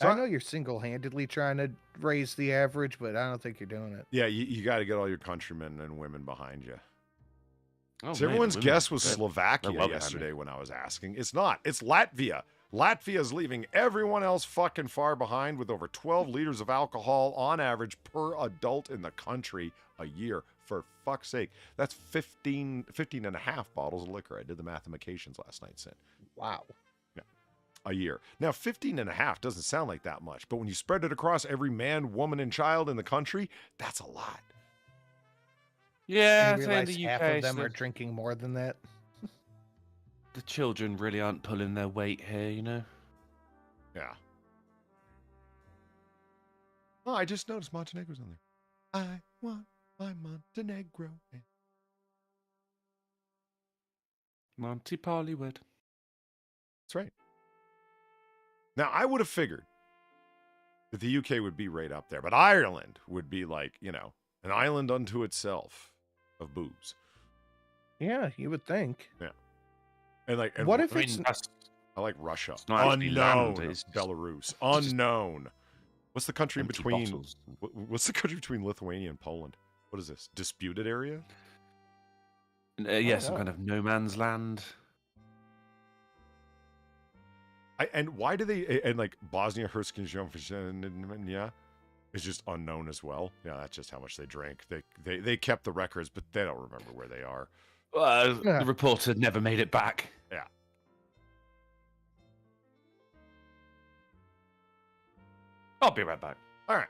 I know you're single-handedly trying to raise the average, but I don't think you're doing it. Yeah, you got to get all your countrymen and women behind you. Oh, So man, everyone's women guess are was good. Slovakia They're well behind yesterday me. when I was asking. It's not. It's Latvia. Latvia's leaving everyone else fucking far behind with over 12 liters of alcohol on average per adult in the country a year. For fuck's sake. That's 15 and a half bottles of liquor. I did the mathematications last night, Sin. Wow. Yeah. A year. Now, 15 and a half doesn't sound like that much, but when you spread it across every man, woman, and child in the country, that's a lot. Yeah, You I'd say in realize the half UK, of them so are drinking more than that? the children really aren't pulling their weight here, you know? Yeah. Oh, I just noticed Montenegro's on there. I want my Montenegro. Monty Pollywood. That's right. Now, I would have figured that the UK would be right up there, but Ireland would be like, you know, an island unto itself of booze. Yeah, you would think. Yeah. And like, and What if I mean, it's... that's I like Russia. It's not actually Unknown. land, it's just- Belarus. Unknown. What's the country in empty between? bottles. What's the country between Lithuania and Poland? What is this? Disputed area? Yeah, some kind of no man's land. And why do they, and like Bosnia Herzegovina is just unknown as well. Yeah, that's just how much they drink. They kept the records, but they don't remember where they are. The reporter never made it back. Yeah. I'll be right back. All right.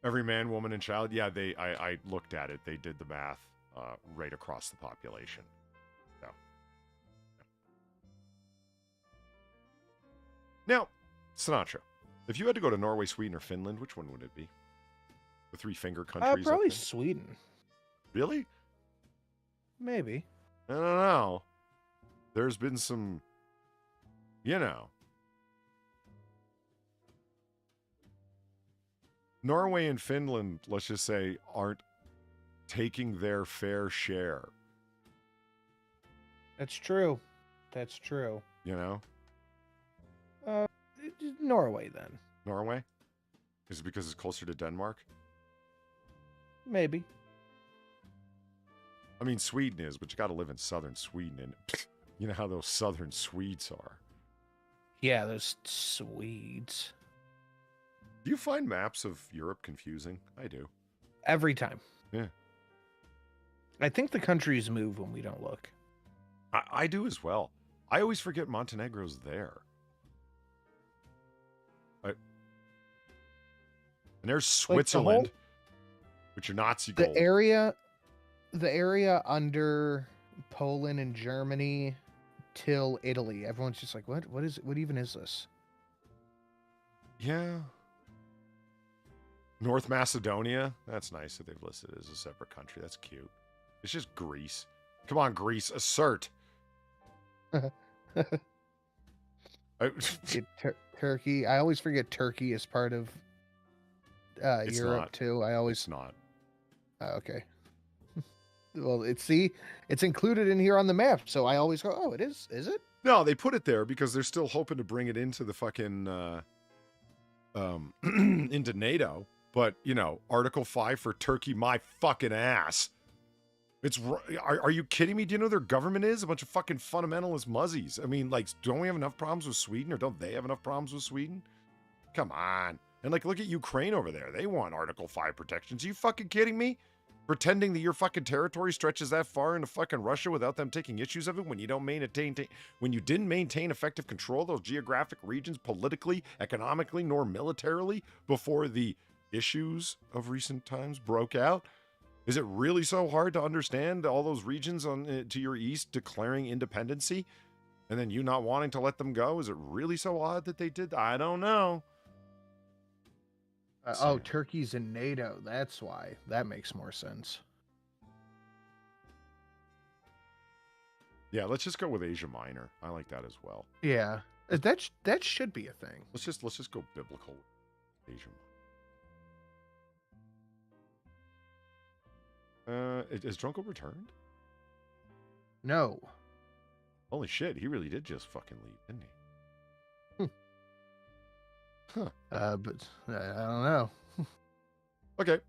Every man, woman, and child. Yeah, I looked at it. They did the math right across the population. So. Now, Sinatra, if you had to go to Norway, Sweden, or Finland, which one would it be? The three finger countries. probably up there? Sweden. Really? Maybe. I don't know. There's been some, you know. Norway and Finland, let's just say, aren't taking their fair share. That's true. That's true. You know? Norway, then. Norway? Is it because it's closer to Denmark? Maybe. I mean, Sweden is, but you got to live in southern Sweden, and you know how those southern Swedes are. Yeah, those Swedes. Do you find maps of Europe confusing? I do. Every time. Yeah. I think the countries move when we don't look. I do as well. I always forget Montenegro's there. And there's Switzerland, with your Nazi gold. The area under Poland and Germany till Italy. Everyone's just like, what? What is? What even is this? Yeah. North Macedonia. That's nice that they've listed it as a separate country. That's cute. It's just Greece. Come on, Greece, assert. Turkey. I always forget Turkey is part of It's Europe not. too. I always It's not. okay. Well, it's included in here on the map, so I always go, oh, it is. Is it? No, they put it there because they're still hoping to bring it into the fucking into NATO. But you know, Article 5 for Turkey, my fucking ass. Are you kidding me? Do you know their government is a bunch of fucking fundamentalist muzzies? I mean, like, don't we have enough problems with Sweden, or don't they have enough problems with Sweden? Come on. And like, look at Ukraine over there. They want Article 5 protections. Are you fucking kidding me? Pretending that your fucking territory stretches that far into fucking Russia without them taking issues of it when you don't when you didn't maintain effective control of those geographic regions politically, economically, nor militarily before the issues of recent times broke out? Is it really so hard to understand all those regions on to your east declaring independency and then you not wanting to let them go? Is it really so odd that they did? I don't know. Turkey's in NATO. That's why. That makes more sense. Yeah, let's just go with Asia Minor. I like that as well. Yeah, that should be a thing. Let's just go biblical. Asia Minor. Is Drunko returned? No. Holy shit, he really did just fucking leave, didn't he? But I don't know. Okay.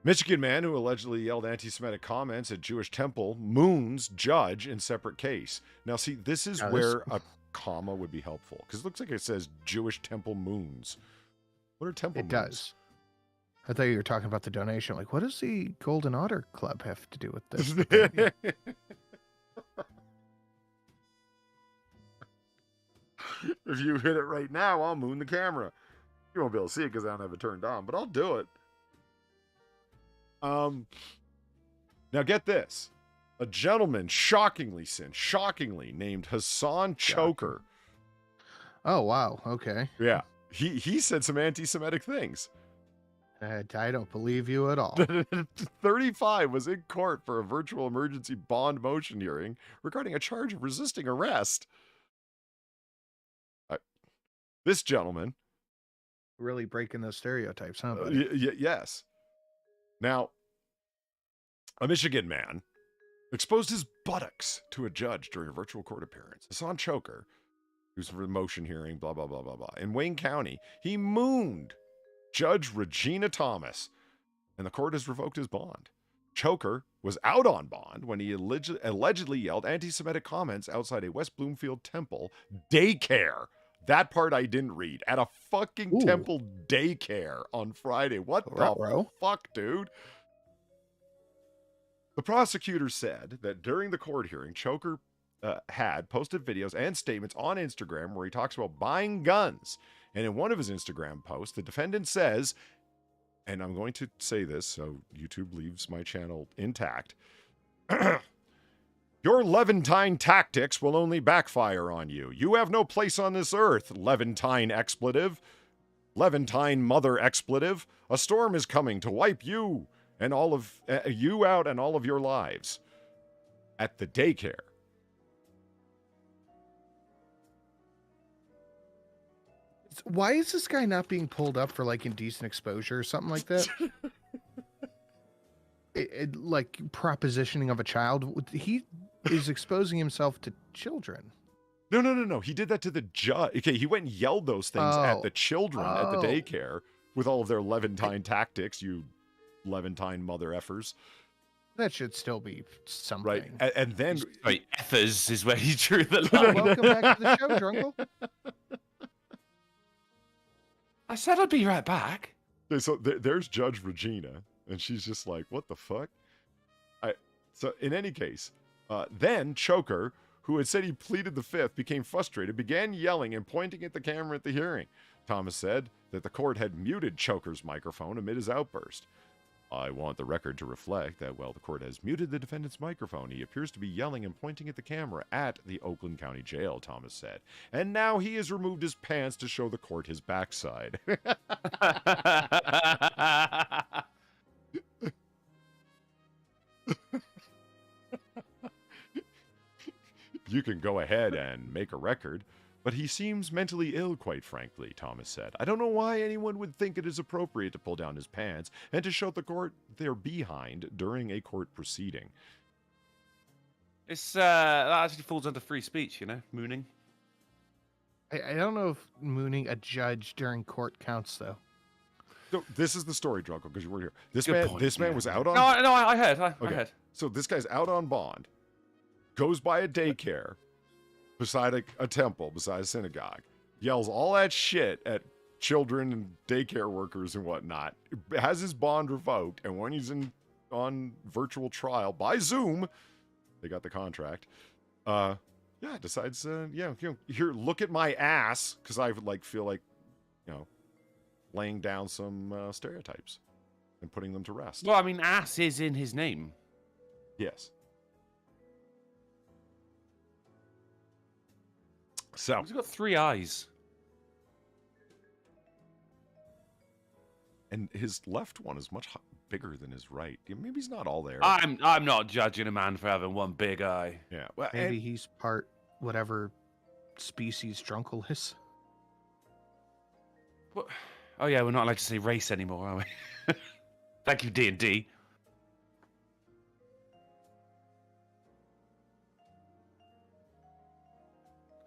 Michigan man who allegedly yelled anti-Semitic comments at Jewish temple moons judge in separate case. Now, see, this is where a comma would be helpful, because it looks like it says Jewish temple moons. What are temple moons? It does. I thought you were talking about the donation. Like, what does the Golden Otter Club have to do with this? If you hit it right now, I'll moon the camera. You won't be able to see it because I don't have it turned on, but I'll do it. Now get this. A gentleman shockingly named Hassan Choker. Oh, wow. Okay. Yeah. He said some anti-Semitic things. I don't believe you at all. 35 was in court for a virtual emergency bond motion hearing regarding a charge of resisting arrest. This gentleman. Really breaking those stereotypes, huh? Yes. Now, a Michigan man exposed his buttocks to a judge during a virtual court appearance. Hassan Choker, who's for a motion hearing, blah, blah, blah, blah, blah. In Wayne County, he mooned Judge Regina Thomas, and the court has revoked his bond. Choker was out on bond when he allegedly yelled anti-Semitic comments outside a West Bloomfield temple daycare. That part I didn't read. At a fucking temple daycare on Friday. What the fuck, dude? The prosecutor said that during the court hearing, Choker had posted videos and statements on Instagram where he talks about buying guns. And in one of his Instagram posts, the defendant says, and I'm going to say this so YouTube leaves my channel intact, your Levantine tactics will only backfire on you. You have no place on this earth, Levantine expletive. Levantine mother expletive. A storm is coming to wipe you and all of you out and all of your lives. At the daycare. Why is this guy not being pulled up for like indecent exposure or something like that? Like propositioning of a child. He is exposing himself to children. No. He did that to the judge. Okay, he went and yelled those things at the children at the daycare with all of their Levantine tactics, you Levantine mother effers. That should still be something. Right. And then... Right, effers is where he drew the line. Oh, welcome back to the show, Drunkle. I said I'd be right back. Okay, so there's Judge Regina, and she's just like, what the fuck? So in any case, then Choker, who had said he pleaded the fifth, became frustrated, began yelling and pointing at the camera at the hearing. Thomas said that the court had muted Choker's microphone amid his outburst. I want the record to reflect that while the court has muted the defendant's microphone, he appears to be yelling and pointing at the camera at the Oakland County Jail, Thomas said. And now he has removed his pants to show the court his backside. You can go ahead and make a record, but he seems mentally ill, quite frankly, Thomas said. I don't know why anyone would think it is appropriate to pull down his pants and to show the court their behind during a court proceeding. It's that actually falls under free speech, you know, mooning. I don't know if mooning a judge during court counts, though. So this is the story, Drunkle, because you weren't here. This man was out on... No, I heard. I heard. So this guy's out on bond, goes by a daycare, beside a temple, beside a synagogue, yells all that shit at children and daycare workers and whatnot, has his bond revoked, and when he's on virtual trial by Zoom, they got the contract, decides, here, look at my ass, because I would feel like, laying down some stereotypes and putting them to rest. Well, I mean, ass is in his name. Yes. So he's got 3 eyes, and his left one is much bigger than his right. Maybe he's not all there. I'm not judging a man for having one big eye. Yeah, well, maybe he's part whatever species Drunkle is. What? Oh yeah, we're not allowed to say race anymore, are we? Thank you, D&D.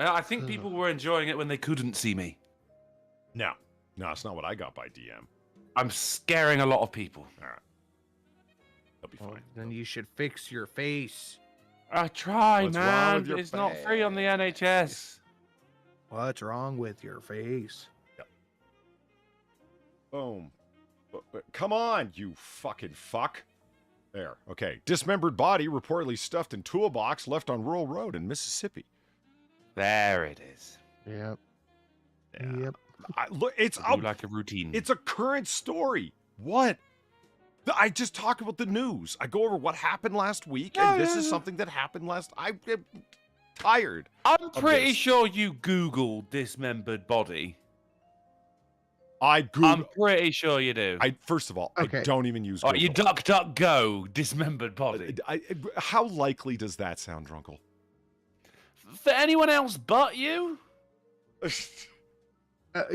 I think people were enjoying it when they couldn't see me. No, it's not what I got by DM. I'm scaring a lot of people. All right. That'll be fine. Then you should fix your face. I try, What's wrong man. with your It's not free on the NHS. What's wrong with your face? Yep. Boom. Come on, you fucking fuck. There. Okay. Dismembered body reportedly stuffed in toolbox left on rural road in Mississippi. There it is. Yep. Yeah. Yep. Look, it's like a routine. It's a current story. What? I just talk about the news. I go over what happened last week, and this is something that happened last. I'm tired. I'm pretty sure you Googled dismembered body. I'm pretty sure you do. First of all, I don't even use Google. You DuckDuckGo dismembered body. How likely does that sound, Drunkle? For anyone else but you?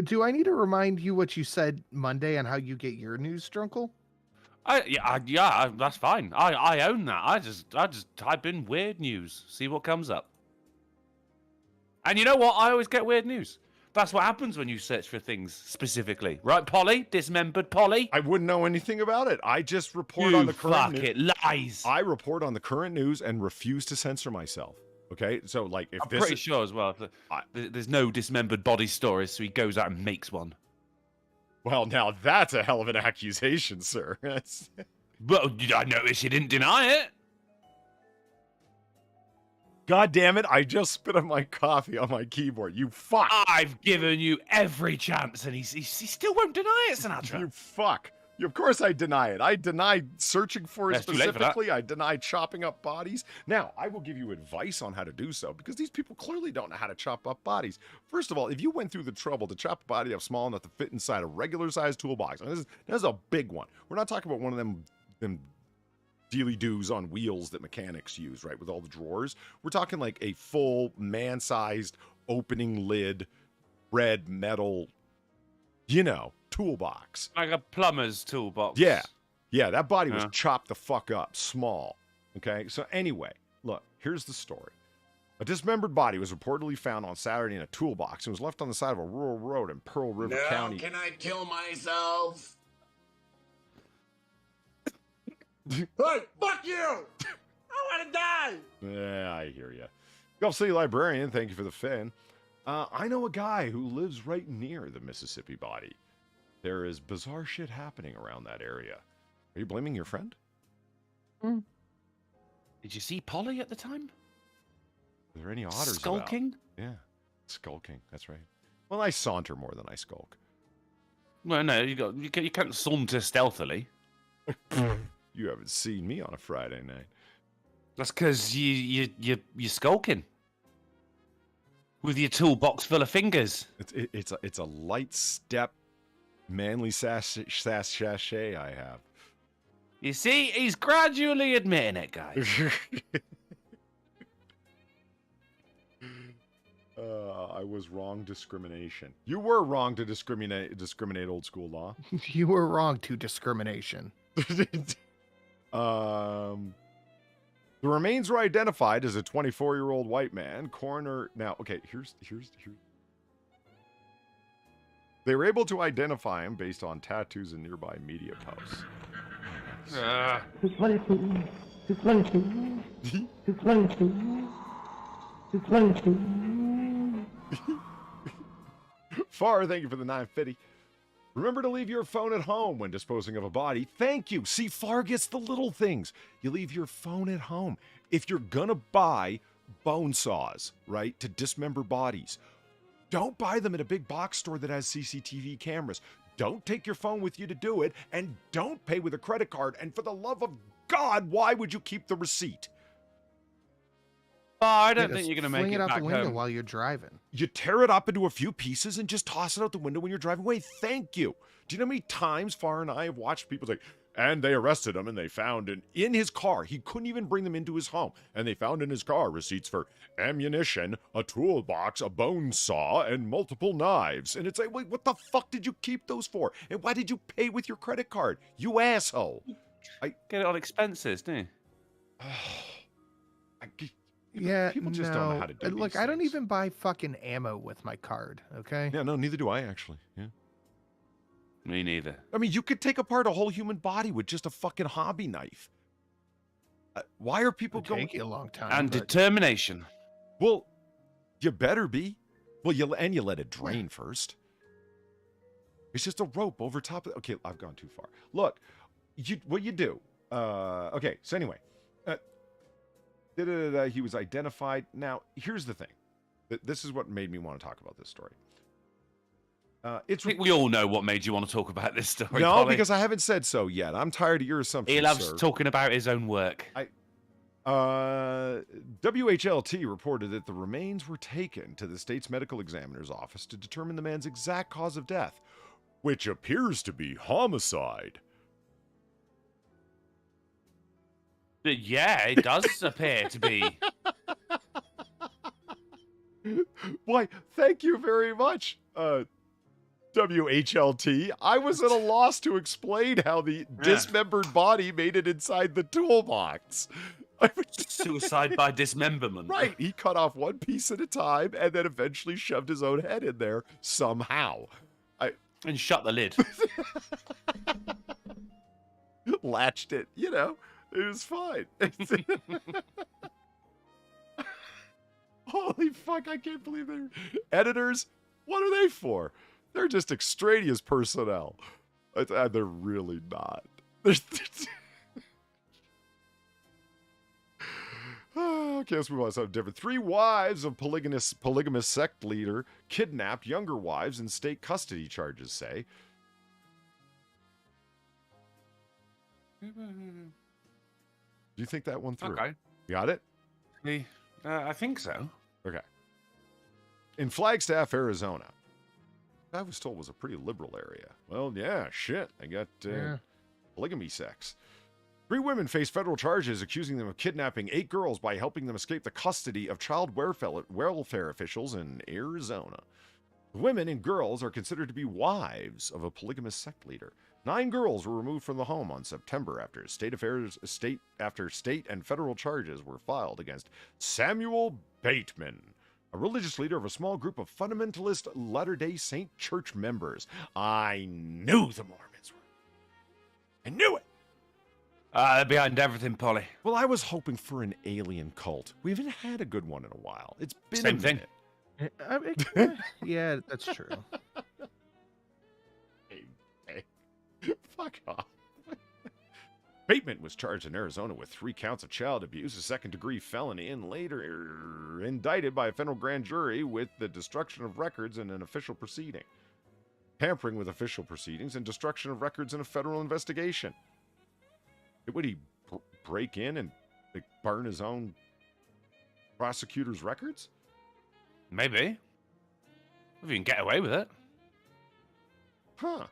Do I need to remind you what you said Monday on how you get your news, Drunkle? Yeah, that's fine. I own that. I just type in weird news, see what comes up. And you know what? I always get weird news. That's what happens when you search for things specifically, right, Polly? Dismembered Polly. I wouldn't know anything about it. I just report on the current news. Fuck it, lies. I report on the current news and refuse to censor myself. Okay, so like if I'm this pretty sure as well. There's no dismembered body stories, so he goes out and makes one. Well, now that's a hell of an accusation, sir. Well, I noticed you didn't deny it. God damn it, I just spit on my coffee on my keyboard. You fuck. I've given you every chance, and he still won't deny it, Sinatra. You fuck. Of course I deny it. I deny searching for it It's too late for that. specifically. I deny chopping up bodies. Now, I will give you advice on how to do so, because these people clearly don't know how to chop up bodies. First of all, if you went through the trouble to chop a body up small enough to fit inside a regular-sized toolbox, and this is a big one. We're not talking about one of them dealy-doos on wheels that mechanics use, right, with all the drawers. We're talking like a full man-sized opening lid, red metal, toolbox. Like a plumber's toolbox. Yeah, that body was chopped the fuck up, small. Okay, so anyway, look, here's the story. A dismembered body was reportedly found on Saturday in a toolbox and was left on the side of a rural road in Pearl River County. Can I kill myself? Hey, fuck you! I want to die! Yeah, I hear you. Gulf City Librarian, thank you for the fin. I know a guy who lives right near the Mississippi body. There is bizarre shit happening around that area. Are you blaming your friend? Did you see Polly at the time? Are there any otters skulking? About? Yeah, skulking. That's right. Well, I saunter more than I skulk. Well, no, you can't saunter stealthily. You haven't seen me on a Friday night. That's because you're skulking with your toolbox full of fingers. It's a light step, manly sachet I have. You see, he's gradually admitting it, guys. I was wrong. Discrimination. You were wrong to discriminate old school law. You were wrong to discrimination. The remains were identified as a 24-year-old white man. Coroner. Now, okay, here's. They were able to identify him based on tattoos and nearby media posts. Far, thank you for the 950. Remember to leave your phone at home when disposing of a body. Thank you. See, Far gets the little things. You leave your phone at home. If you're gonna buy bone saws, right, to dismember bodies, don't buy them at a big box store that has CCTV cameras. Don't take your phone with you to do it, and don't pay with a credit card. And for the love of God, why would you keep the receipt? Oh, I don't think you're going to make it out back the window home while you're driving. You tear it up into a few pieces and just toss it out the window when you're driving away. Thank you. Do you know how many times Far and I have watched people say, and they arrested him and they found in his car, he couldn't even bring them into his home, and they found in his car receipts for ammunition, a toolbox, a bone saw, and multiple knives. And it's like, wait, what the fuck did you keep those for? And why did you pay with your credit card? You asshole. Get it on expenses, don't you? Yeah, People just don't know how to do Look, these I don't things. even buy fucking ammo with my card, okay? Yeah, no, neither do I, actually. Yeah. Me neither. I mean, you could take apart a whole human body with just a fucking hobby knife. Why are people It'd going... take you a long time. And but- determination. Well, you better be. Well, you let it drain first. It's just a rope over top of... Okay, I've gone too far. Look, what you do... okay, so anyway... he was identified. Now, here's the thing. This is what made me want to talk about this story. I think we all know what made you want to talk about this story. No, Polly. because I haven't said so yet. I'm tired of your assumptions, He loves sir. talking about his own work. WHLT reported that the remains were taken to the state's medical examiner's office to determine the man's exact cause of death, which appears to be homicide. Yeah, it does appear to be. Why, thank you very much, WHLT. I was at a loss to explain how the dismembered body made it inside the toolbox. Suicide by dismemberment. Right. He cut off one piece at a time and then eventually shoved his own head in there somehow. And shut the lid. Latched it, you know. It was fine. Holy fuck, I can't believe they're... Editors, what are they for? They're just extraneous personnel. They're really not. Okay, let's move on to something different. 3 wives of polygamous sect leader kidnapped younger wives in state custody, charges say. Do you think that one through? Okay. Got it? I think so. Okay. In Flagstaff, Arizona. I was told was a pretty liberal area. Well, yeah, shit. I got polygamy sex. 3 women face federal charges accusing them of kidnapping 8 girls by helping them escape the custody of child welfare officials in Arizona. The women and girls are considered to be wives of a polygamous sect leader. 9 girls were removed from the home on September after state and federal charges were filed against Samuel Bateman, a religious leader of a small group of fundamentalist Latter-day Saint church members. I knew the Mormons were. I knew it. They're behind everything, Polly. Well, I was hoping for an alien cult. We haven't had a good one in a while. It's been Same a thing. minute. Yeah, that's true. Hey, fuck off. Bateman was charged in Arizona with 3 counts of child abuse, a second-degree felony, and later indicted by a federal grand jury with the destruction of records in an official proceeding, tampering with official proceedings, and destruction of records in a federal investigation. Would he break in and burn his own prosecutor's records? Maybe. If you can get away with it. Huh.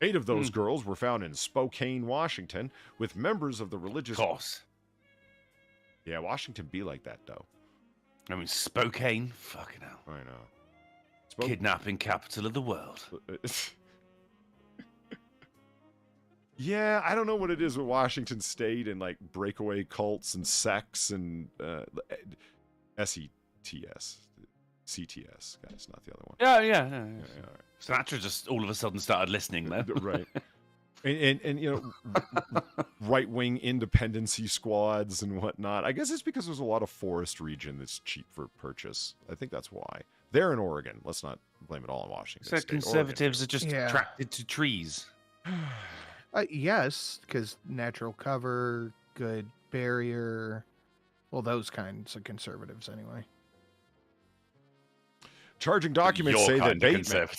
8 of those girls were found in Spokane, Washington, with members of the religious... Of course. Yeah, Washington be like that, though. I mean, Spokane? Fucking hell. I know. Kidnapping capital of the world. Yeah, I don't know what it is with Washington State and, like, breakaway cults and sects and SETS. CTS, guys, not the other one. Yeah. All right. Sinatra just all of a sudden started listening, though. Right. And you know, right-wing independency squads and whatnot. I guess it's because there's a lot of forest region that's cheap for purchase. I think that's why. They're in Oregon. Let's not blame it all on Washington So State. conservatives Oregon. are just attracted to trees. Yes, because natural cover, good barrier. Well, those kinds of conservatives, anyway. Charging documents say that Bateman.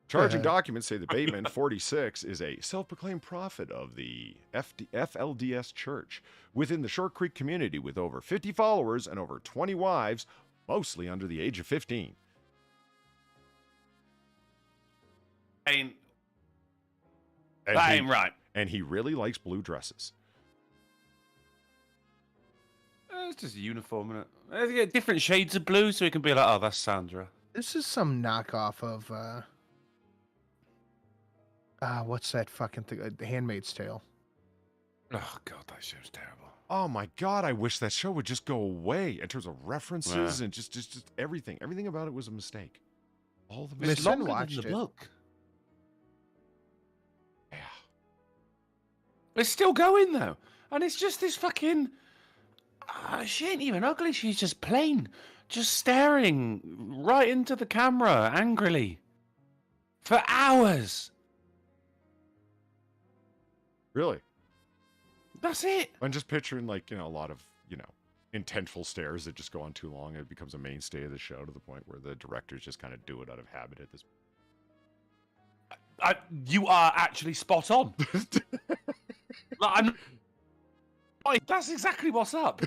Charging Uh-huh. documents say that Bateman, 46, is a self-proclaimed prophet of the FLDS Church within the Short Creek community, with over 50 followers and over 20 wives, mostly under the age of 15. That ain't right. And he really likes blue dresses. It's just a uniform, isn't it? Get different shades of blue so he can be like, oh, that's Sandra. This is some knockoff of what's that fucking thing? The Handmaid's Tale. Oh god, that show's terrible. Oh my god, I wish that show would just go away in terms of references and just everything. Everything about it was a mistake. All the It's mistakes. longer watched than the it. book. Yeah. It's still going though, and it's just this fucking. She ain't even ugly. She's just plain, just staring right into the camera angrily for hours. Really? That's it. I'm just picturing like, a lot of, intentful stares that just go on too long. It becomes a mainstay of the show to the point where the directors just kind of do it out of habit at this point. You are actually spot on. That's exactly what's up.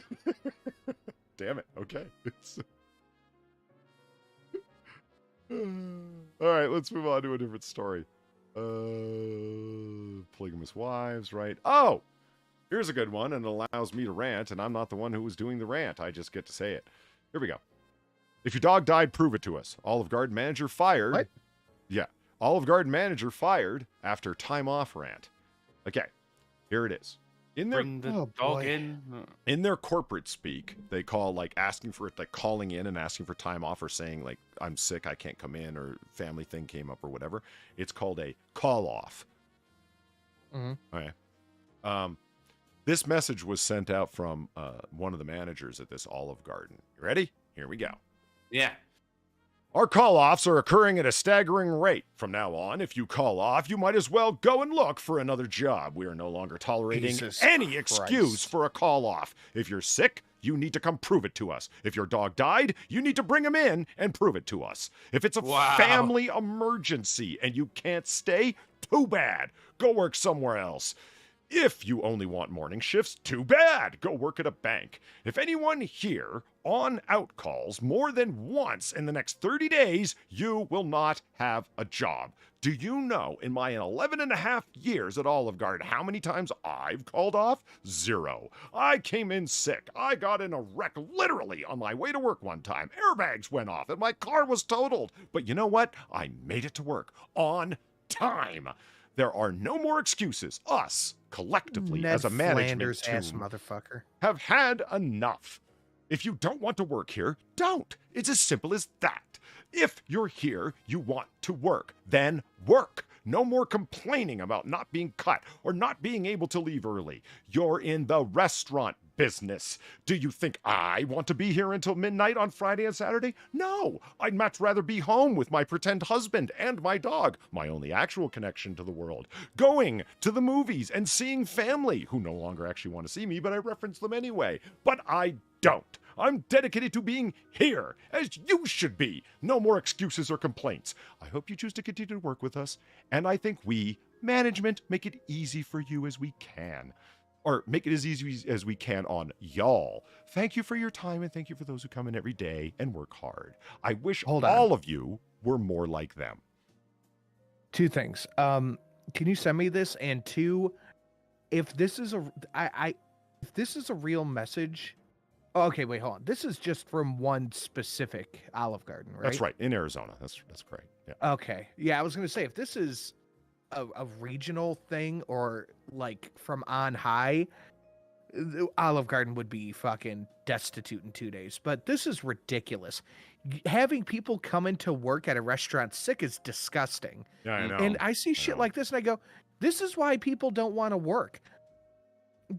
Damn it. Okay. All right, let's move on to a different story. Polygamous wives, right? Oh, here's a good one, and it allows me to rant, and I'm not the one who was doing the rant. I just get to say it. Here we go. If your dog died, prove it to us. Olive Garden manager fired. What? Yeah. Olive Garden manager fired after time off rant. Okay, here it is. Bring the dog in. In their corporate speak, they call asking for it, calling in and asking for time off, or saying I'm sick, I can't come in, or family thing came up, or whatever. It's called a call off. Mm-hmm. Okay. This message was sent out from one of the managers at this Olive Garden. You ready? Here we go. Yeah. Our call-offs are occurring at a staggering rate. From now on, if you call off, you might as well go and look for another job. We are no longer tolerating any excuse for a call-off. If you're sick, you need to come prove it to us. If your dog died, you need to bring him in and prove it to us. If it's a family emergency and you can't stay, too bad. Go work somewhere else. If you only want morning shifts, too bad. Go work at a bank. If anyone here on out calls more than once in the next 30 days, you will not have a job. Do you know, in my 11 and a half years at Olive Garden, how many times I've called off? 0. I came in sick. I got in a wreck literally on my way to work one time. Airbags went off and my car was totaled. But you know what? I made it to work on time. There are no more excuses. Us, collectively, Ned as a management Flanders-ass team, motherfucker. have had enough. If you don't want to work here, don't. It's as simple as that. If you're here, you want to work, then work. No more complaining about not being cut or not being able to leave early. You're in the restaurant business. Do you think I want to be here until midnight on Friday and Saturday? No, I'd much rather be home with my pretend husband and my dog, my only actual connection to the world, going to the movies and seeing family who no longer actually want to see me, but I reference them anyway. But I don't. I'm dedicated to being here, as you should be. No more excuses or complaints. I hope you choose to continue to work with us, and I think we, management, make it easy for you as we can. Or make it as easy as we can on y'all. Thank you for your time, and thank you for those who come in every day and work hard. I wish all of you were more like them. 2 things. Can you send me this? And 2, if this is if this is a real message. Oh, okay, wait, hold on. This is just from one specific Olive Garden, right? That's right, in Arizona. That's great. Yeah. Okay. Yeah, I was gonna say, if this is a regional thing or from on high, the Olive Garden would be fucking destitute in 2 days. But this is ridiculous. Having people come into work at a restaurant sick is disgusting. Yeah, I know. And I see shit like this and I go, this is why people don't want to work.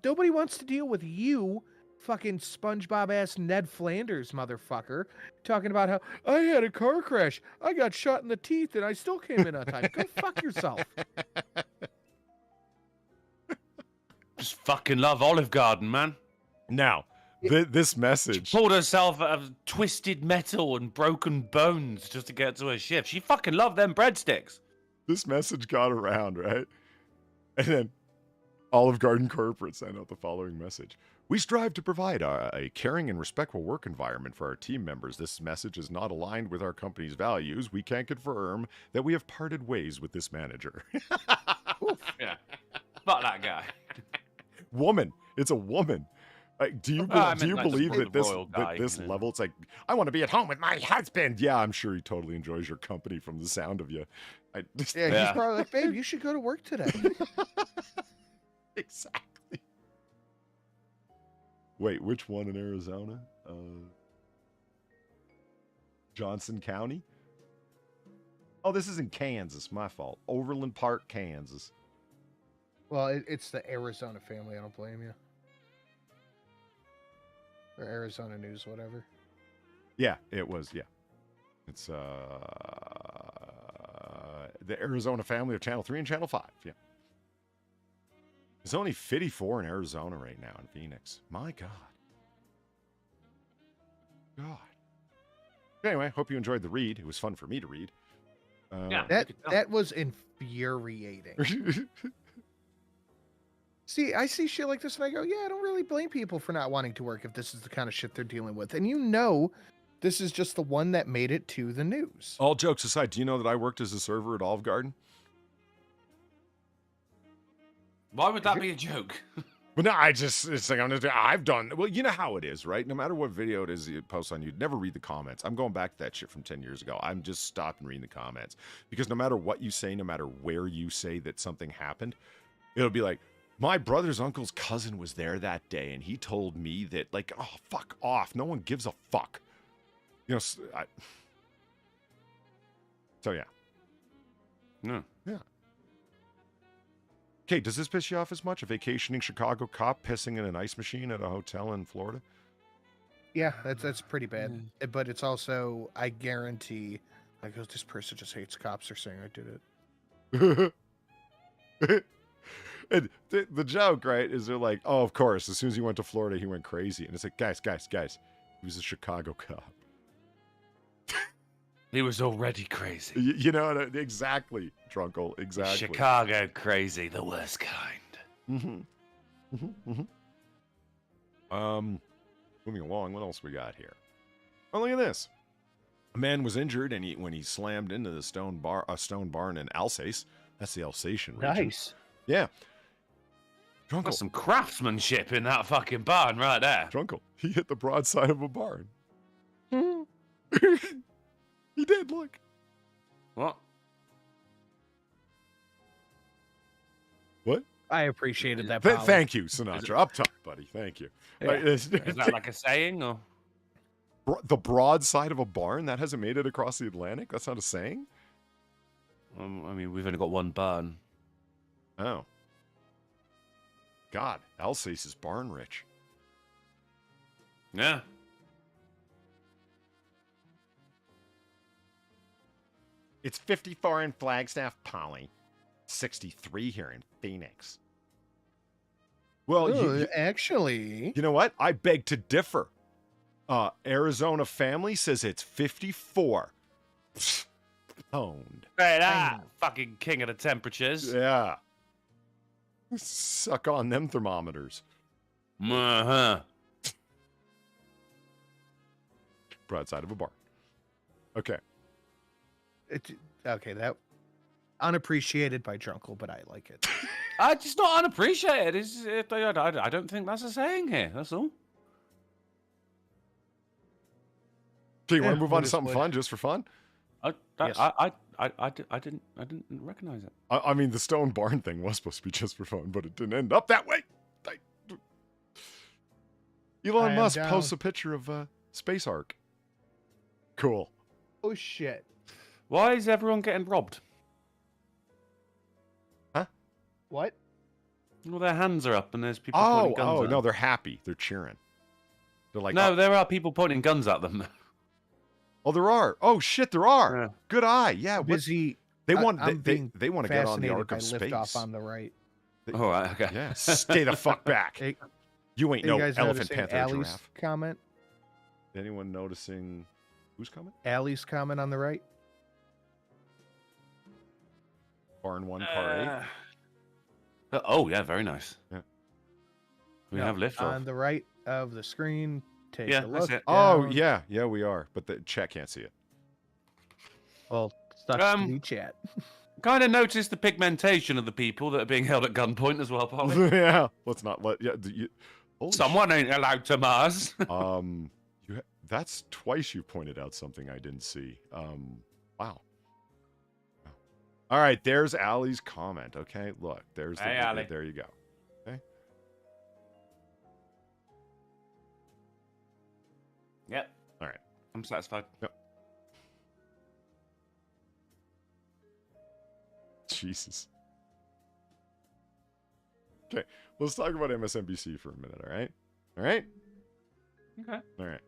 Nobody wants to deal with you, fucking SpongeBob ass Ned Flanders motherfucker, talking about how I had a car crash, I got shot in the teeth, and I still came in on time. Go fuck yourself. Just fucking love Olive Garden, man. Now, this message. She pulled herself out of twisted metal and broken bones just to get to her shift. She fucking loved them breadsticks. This message got around, right? And then Olive Garden corporate sent out the following message. We strive to provide a caring and respectful work environment for our team members. This message is not aligned with our company's values. We can confirm that we have parted ways with this manager. Yeah. Fuck that guy. Woman. It's a woman. Do you believe that this level, it's like, I want to be at home with my husband. Yeah, I'm sure he totally enjoys your company from the sound of you. He's probably like, babe, you should go to work today. Exactly. Wait, which one in Arizona? Johnson County? Oh, this is in Kansas. My fault. Overland Park, Kansas. Well, it's the Arizona family. I don't blame you. Or Arizona News, whatever. Yeah, it was. Yeah. It's the Arizona family of Channel 3 and Channel 5. Yeah. It's only 54 in Arizona right now in Phoenix. My God. God. Anyway, hope you enjoyed the read. It was fun for me to read. Yeah. That was infuriating. See, I see shit like this and I go, yeah, I don't really blame people for not wanting to work if this is the kind of shit they're dealing with. And you know, this is just the one that made it to the news. All jokes aside, do you know that I worked as a server at Olive Garden? Why would that be a joke? But no, it's like, I've done, well, you know how it is, right? No matter what video it is you post on, you never read the comments. I'm going back to that shit from 10 years ago. I'm just stopping reading the comments. Because no matter what you say, no matter where you say that something happened, it'll be like, my brother's uncle's cousin was there that day, and he told me that, like, oh, fuck off. No one gives a fuck. You know, so yeah. No. Yeah. Okay, does this piss you off as much? A vacationing Chicago cop pissing in an ice machine at a hotel in Florida? Yeah, that's pretty bad. But it's also, I guarantee, like, oh, this person just hates cops are saying I did it. And the joke, right, is they're like, oh, of course, as soon as he went to Florida, he went crazy. And it's like, guys, he was a Chicago cop. He was already crazy. You know, exactly, Drunkle, exactly. Chicago crazy, the worst kind. Moving along, what else we got here? Oh, look at this. A man was injured when he slammed into a stone barn in Alsace. That's the Alsatian region. Nice. Yeah. Drunkle. Got some craftsmanship in that fucking barn right there. Drunkle. He hit the broadside of a barn. He did, look. What? What? I appreciated that. Thank you, Sinatra. Up top, buddy. Thank you. Yeah. Is that like a saying, or? The broadside of a barn? That hasn't made it across the Atlantic? That's not a saying? I mean, we've only got one barn. Oh. God, Alsace is barn rich. Yeah. It's 54 in Flagstaff, Polly. 63 here in Phoenix. Well, actually... You know what? I beg to differ. Arizona family says it's 54. Owned. Hey, fucking king of the temperatures. Yeah. Suck on them thermometers. Uh-huh. Broadside of a barn. Okay. Okay, that unappreciated by Drunkle, but I like it. I just not unappreciated. I don't think that's a saying here. That's all. Do you want to move on to something fun, just for fun? Yes. I didn't recognize it. I mean, the stone barn thing was supposed to be just for fun, but it didn't end up that way. Elon Musk posts a picture of Space Ark. Cool. Oh shit! Why is everyone getting robbed? Huh? What? Well, their hands are up and there's people pointing guns at them. No, they're happy. They're cheering. They're like, no, there are people pointing guns at them. Oh, there are. Oh shit, there are. Yeah. Good eye. Yeah. Busy. They want they want to get on the Ark of Space. Off on the right. Oh, right, okay. Yeah. Stay the fuck back. Hey, you ain't no elephant, panther, Allie's giraffe. Comment. Anyone noticing whose comment? Allie's comment on the right. Barn 1, car 8. Oh yeah, very nice. Yeah. We have liftoff. On the right of the screen. Take Yeah, a that's look. it. Oh yeah, we are, but the chat can't see it. Well, sucks to be chat. Kind of noticed the pigmentation of the people that are being held at gunpoint as well, Polly. Yeah, let's not let. Yeah, Someone ain't allowed to Mars. That's twice you pointed out something I didn't see. Wow. All right, there's Allie's comment. Okay, look, there's Hey, the Allie. there you go. Okay. I'm satisfied. Yep. Jesus. Okay, let's talk about MSNBC for a minute, all right? All right? Okay. All right.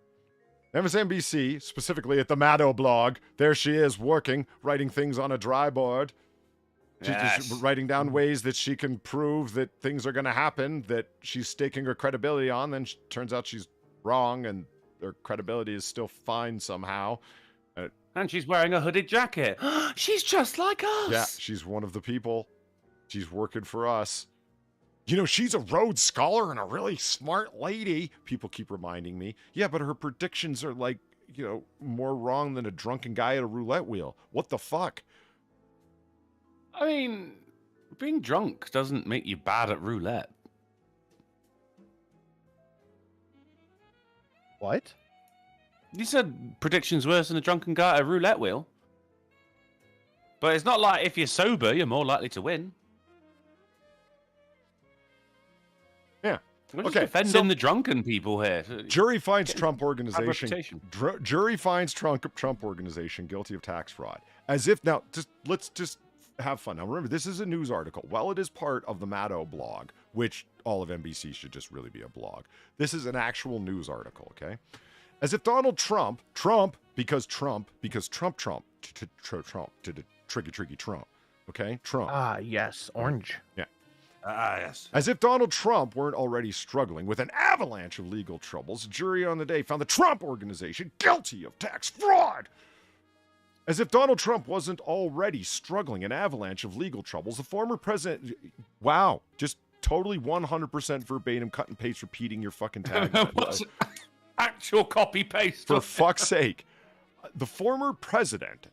MSNBC, specifically at the Maddo blog, there she is working, writing things on a dry board. She's writing down ways that she can prove that things are going to happen, that she's staking her credibility on. Then turns out she's wrong and her credibility is still fine somehow. And she's wearing a hooded jacket. She's just like us. Yeah, she's one of the people. She's working for us. You know, she's a Rhodes Scholar and a really smart lady. People keep reminding me. Yeah, but her predictions are like, you know, more wrong than a drunken guy at a roulette wheel. What the fuck? I mean, being drunk doesn't make you bad at roulette. What? You said predictions worse than a drunken guy at a roulette wheel. But it's not like if you're sober, you're more likely to win. Yeah. We're just defending the drunken people here. Jury finds Trump organization. Jury finds Trump organization guilty of tax fraud. As if now, let's just have fun. Now remember, this is a news article. While it is part of the Maddo blog, which all of NBC should just really be a blog, this is an actual news article. Okay. As if Donald Trump, because Trump, tricky Trump. Okay, Trump. Ah, yes, orange. Yeah. Yes. As if Donald Trump weren't already struggling with an avalanche of legal troubles, a jury on the day found the Trump organization guilty of tax fraud. As if Donald Trump wasn't already struggling an avalanche of legal troubles, the former president... Wow, just totally 100% verbatim, cut and paste, repeating your fucking tagline. Actual copy-paste. For fuck's sake. The former president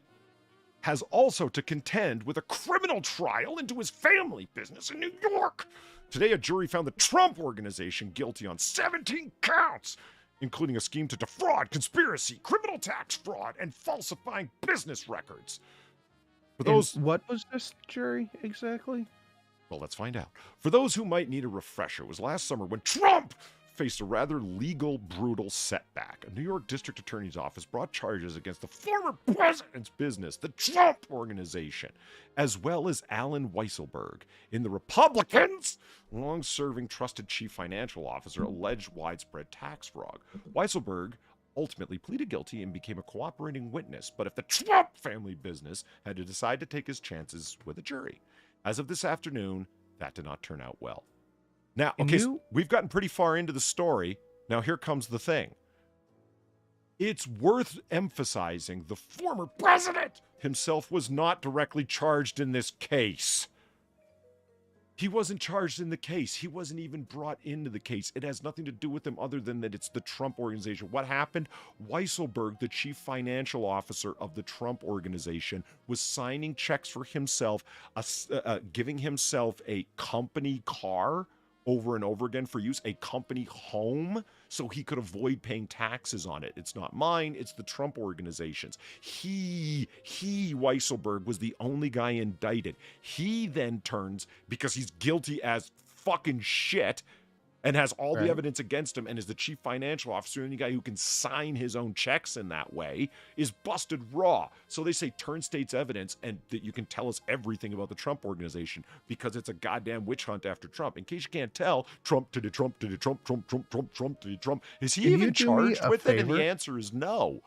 has also to contend with a criminal trial into his family business in New York. Today, a jury found the Trump organization guilty on 17 counts, including a scheme to defraud, conspiracy, criminal tax fraud, and falsifying business records. For those, what was this jury exactly? Well, let's find out. For those who might need a refresher, it was last summer when Trump faced a rather legal, brutal setback. A New York district attorney's office brought charges against the former president's business, the Trump organization, as well as Alan Weisselberg, in the Republicans' long-serving trusted chief financial officer alleged widespread tax fraud. Weisselberg ultimately pleaded guilty and became a cooperating witness, but if the Trump family business had to decide to take his chances with a jury. As of this afternoon, that did not turn out well. Now, okay, so we've gotten pretty far into the story. Now, here comes the thing. It's worth emphasizing the former president himself was not directly charged in this case. He wasn't charged in the case. He wasn't even brought into the case. It has nothing to do with him other than that it's the Trump organization. What happened? Weisselberg, the chief financial officer of the Trump organization, was signing checks for himself, giving himself a company car over and over again for use, a company home, so he could avoid paying taxes on it. It's not mine, it's the Trump organization's. Weisselberg, was the only guy indicted. He then turns, because he's guilty as fucking shit, and has all the evidence against him, and is the chief financial officer, and the guy who can sign his own checks in that way, is busted raw. So they say turn state's evidence, and that you can tell us everything about the Trump organization, because it's a goddamn witch hunt after Trump. In case you can't tell, Trump did it, Trump did it, Trump did it, Trump. Is he even charged with it? And the answer is no.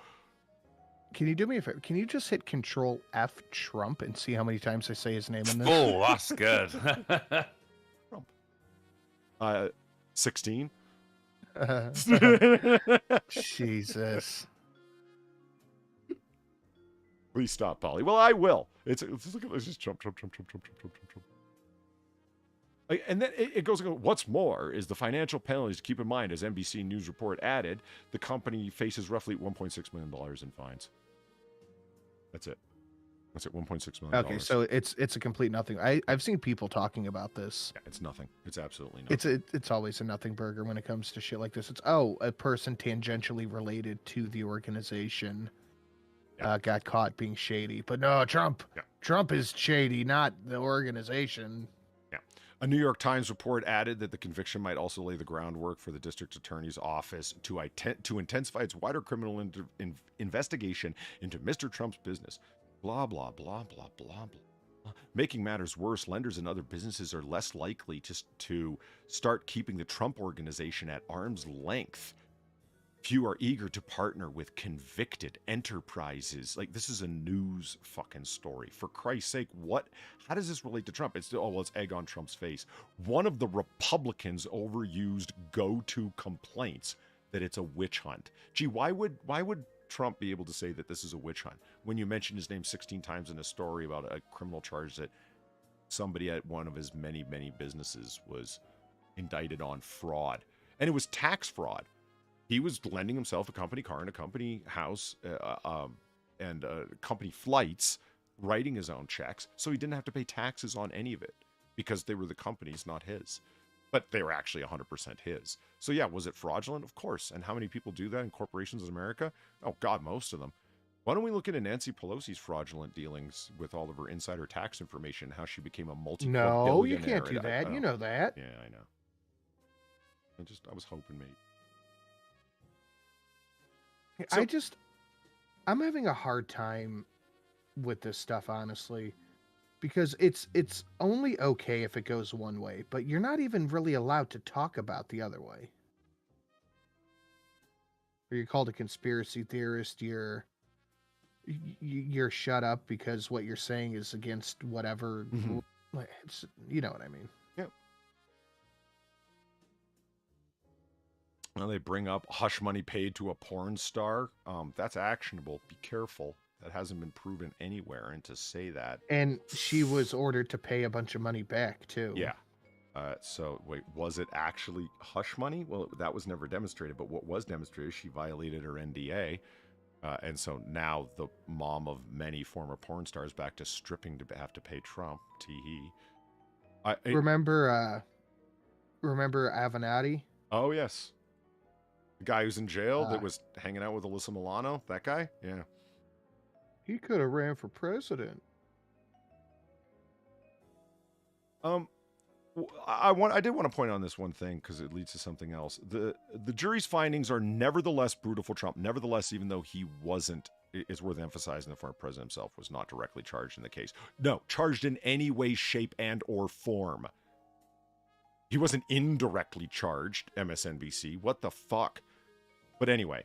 Can you do me a favor? Can you just hit Control F Trump and see how many times I say his name in this? Oh, that's good. Trump. 16. Jesus. Please stop, Polly. Well, I will. It's look at this. Just Trump. And then it goes. What's more is the financial penalties. Keep in mind, as NBC News report added, the company faces roughly $1.6 million in fines. That's it. That's it. $1.6 million. Okay, so it's a complete nothing. I've seen people talking about this. Yeah, it's nothing. It's absolutely nothing. It's always a nothing burger when it comes to shit like this. It's a person tangentially related to the organization got caught being shady, but no, Trump. Yeah. Trump is shady, not the organization. Yeah. A New York Times report added that the conviction might also lay the groundwork for the district attorney's office to intensify its wider criminal investigation into Mr. Trump's business. Blah, blah, blah, blah, blah, blah. Making matters worse, lenders and other businesses are less likely to start keeping the Trump organization at arm's length. Few are eager to partner with convicted enterprises. Like, this is a news fucking story. For Christ's sake, how does this relate to Trump? It's egg on Trump's face. One of the Republicans overused go-to complaints that it's a witch hunt. Gee, why would Trump be able to say that this is a witch hunt when you mention his name 16 times in a story about a criminal charge that somebody at one of his many, many businesses was indicted on fraud? And it was tax fraud. He was lending himself a company car and a company house and company flights, writing his own checks, so he didn't have to pay taxes on any of it because they were the company's, not his. But they were actually 100% his. So yeah, was it fraudulent? Of course. And how many people do that in corporations in America? Oh God, most of them. Why don't we look into Nancy Pelosi's fraudulent dealings with all of her insider tax information, how she became a multi-billionaire? No, you can't do that. You know that. Yeah, I know. I was hoping maybe. I'm having a hard time with this stuff, honestly, because it's only okay if it goes one way, but you're not even really allowed to talk about the other way. Or you're called a conspiracy theorist. You're shut up because what you're saying is against whatever. Mm-hmm. You know what I mean? Yep. Now they bring up hush money paid to a porn star. That's actionable. Be careful. That hasn't been proven anywhere. And to say that. And she was ordered to pay a bunch of money back, too. Yeah. So, wait, was it actually hush money? Well, that was never demonstrated. But what was demonstrated, she violated her NDA. And so now the mom of many former porn stars back to stripping to have to pay Trump. Tee-hee. Remember Avenatti? Oh, yes. The guy who's in jail that was hanging out with Alyssa Milano? That guy? Yeah. He could have ran for president. I did want to point on this one thing because it leads to something else. The jury's findings are nevertheless brutal for Trump. Nevertheless, even though he wasn't, it's worth emphasizing the former president himself was not directly charged in the case. No, charged in any way, shape, and or form. He wasn't indirectly charged, MSNBC. What the fuck? But anyway,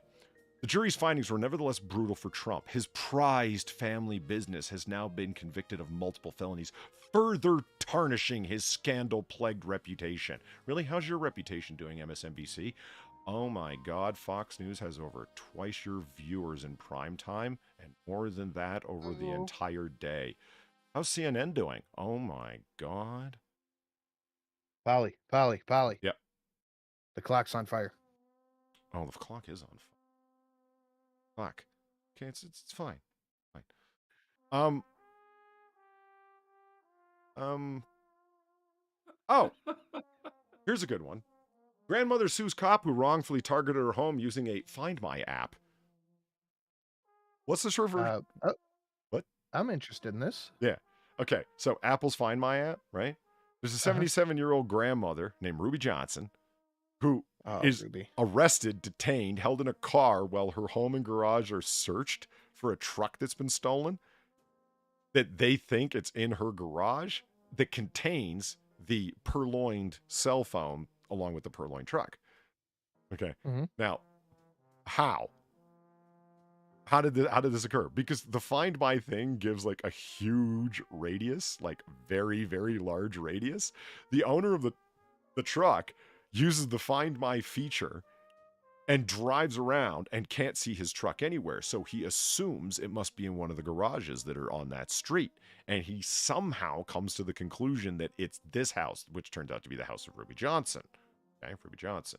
the jury's findings were nevertheless brutal for Trump. His prized family business has now been convicted of multiple felonies, further tarnishing his scandal-plagued reputation. Really? How's your reputation doing, MSNBC? Oh my God, Fox News has over twice your viewers in prime time, and more than that over the entire day. How's CNN doing? Oh my God. Polly. Yep. The clock's on fire. Oh, the clock is on fire. Fuck. Okay, it's fine. Fine. Oh, here's a good one. Grandmother sues cop who wrongfully targeted her home using a Find My app. What's the short version? What? I'm interested in this. Yeah. Okay. So Apple's Find My app, right? There's a 77-year-old grandmother named Ruby Johnson who is arrested, detained, held in a car while her home and garage are searched for a truck that's been stolen. That they think it's in her garage that contains the purloined cell phone along with the purloined truck. Okay. Mm-hmm. Now, how? How did this occur? Because the Find My thing gives like a huge radius, like very, very large radius. The owner of the truck uses the Find My feature and drives around and can't see his truck anywhere. So he assumes it must be in one of the garages that are on that street. And he somehow comes to the conclusion that it's this house, which turns out to be the house of Ruby Johnson. Okay, Ruby Johnson.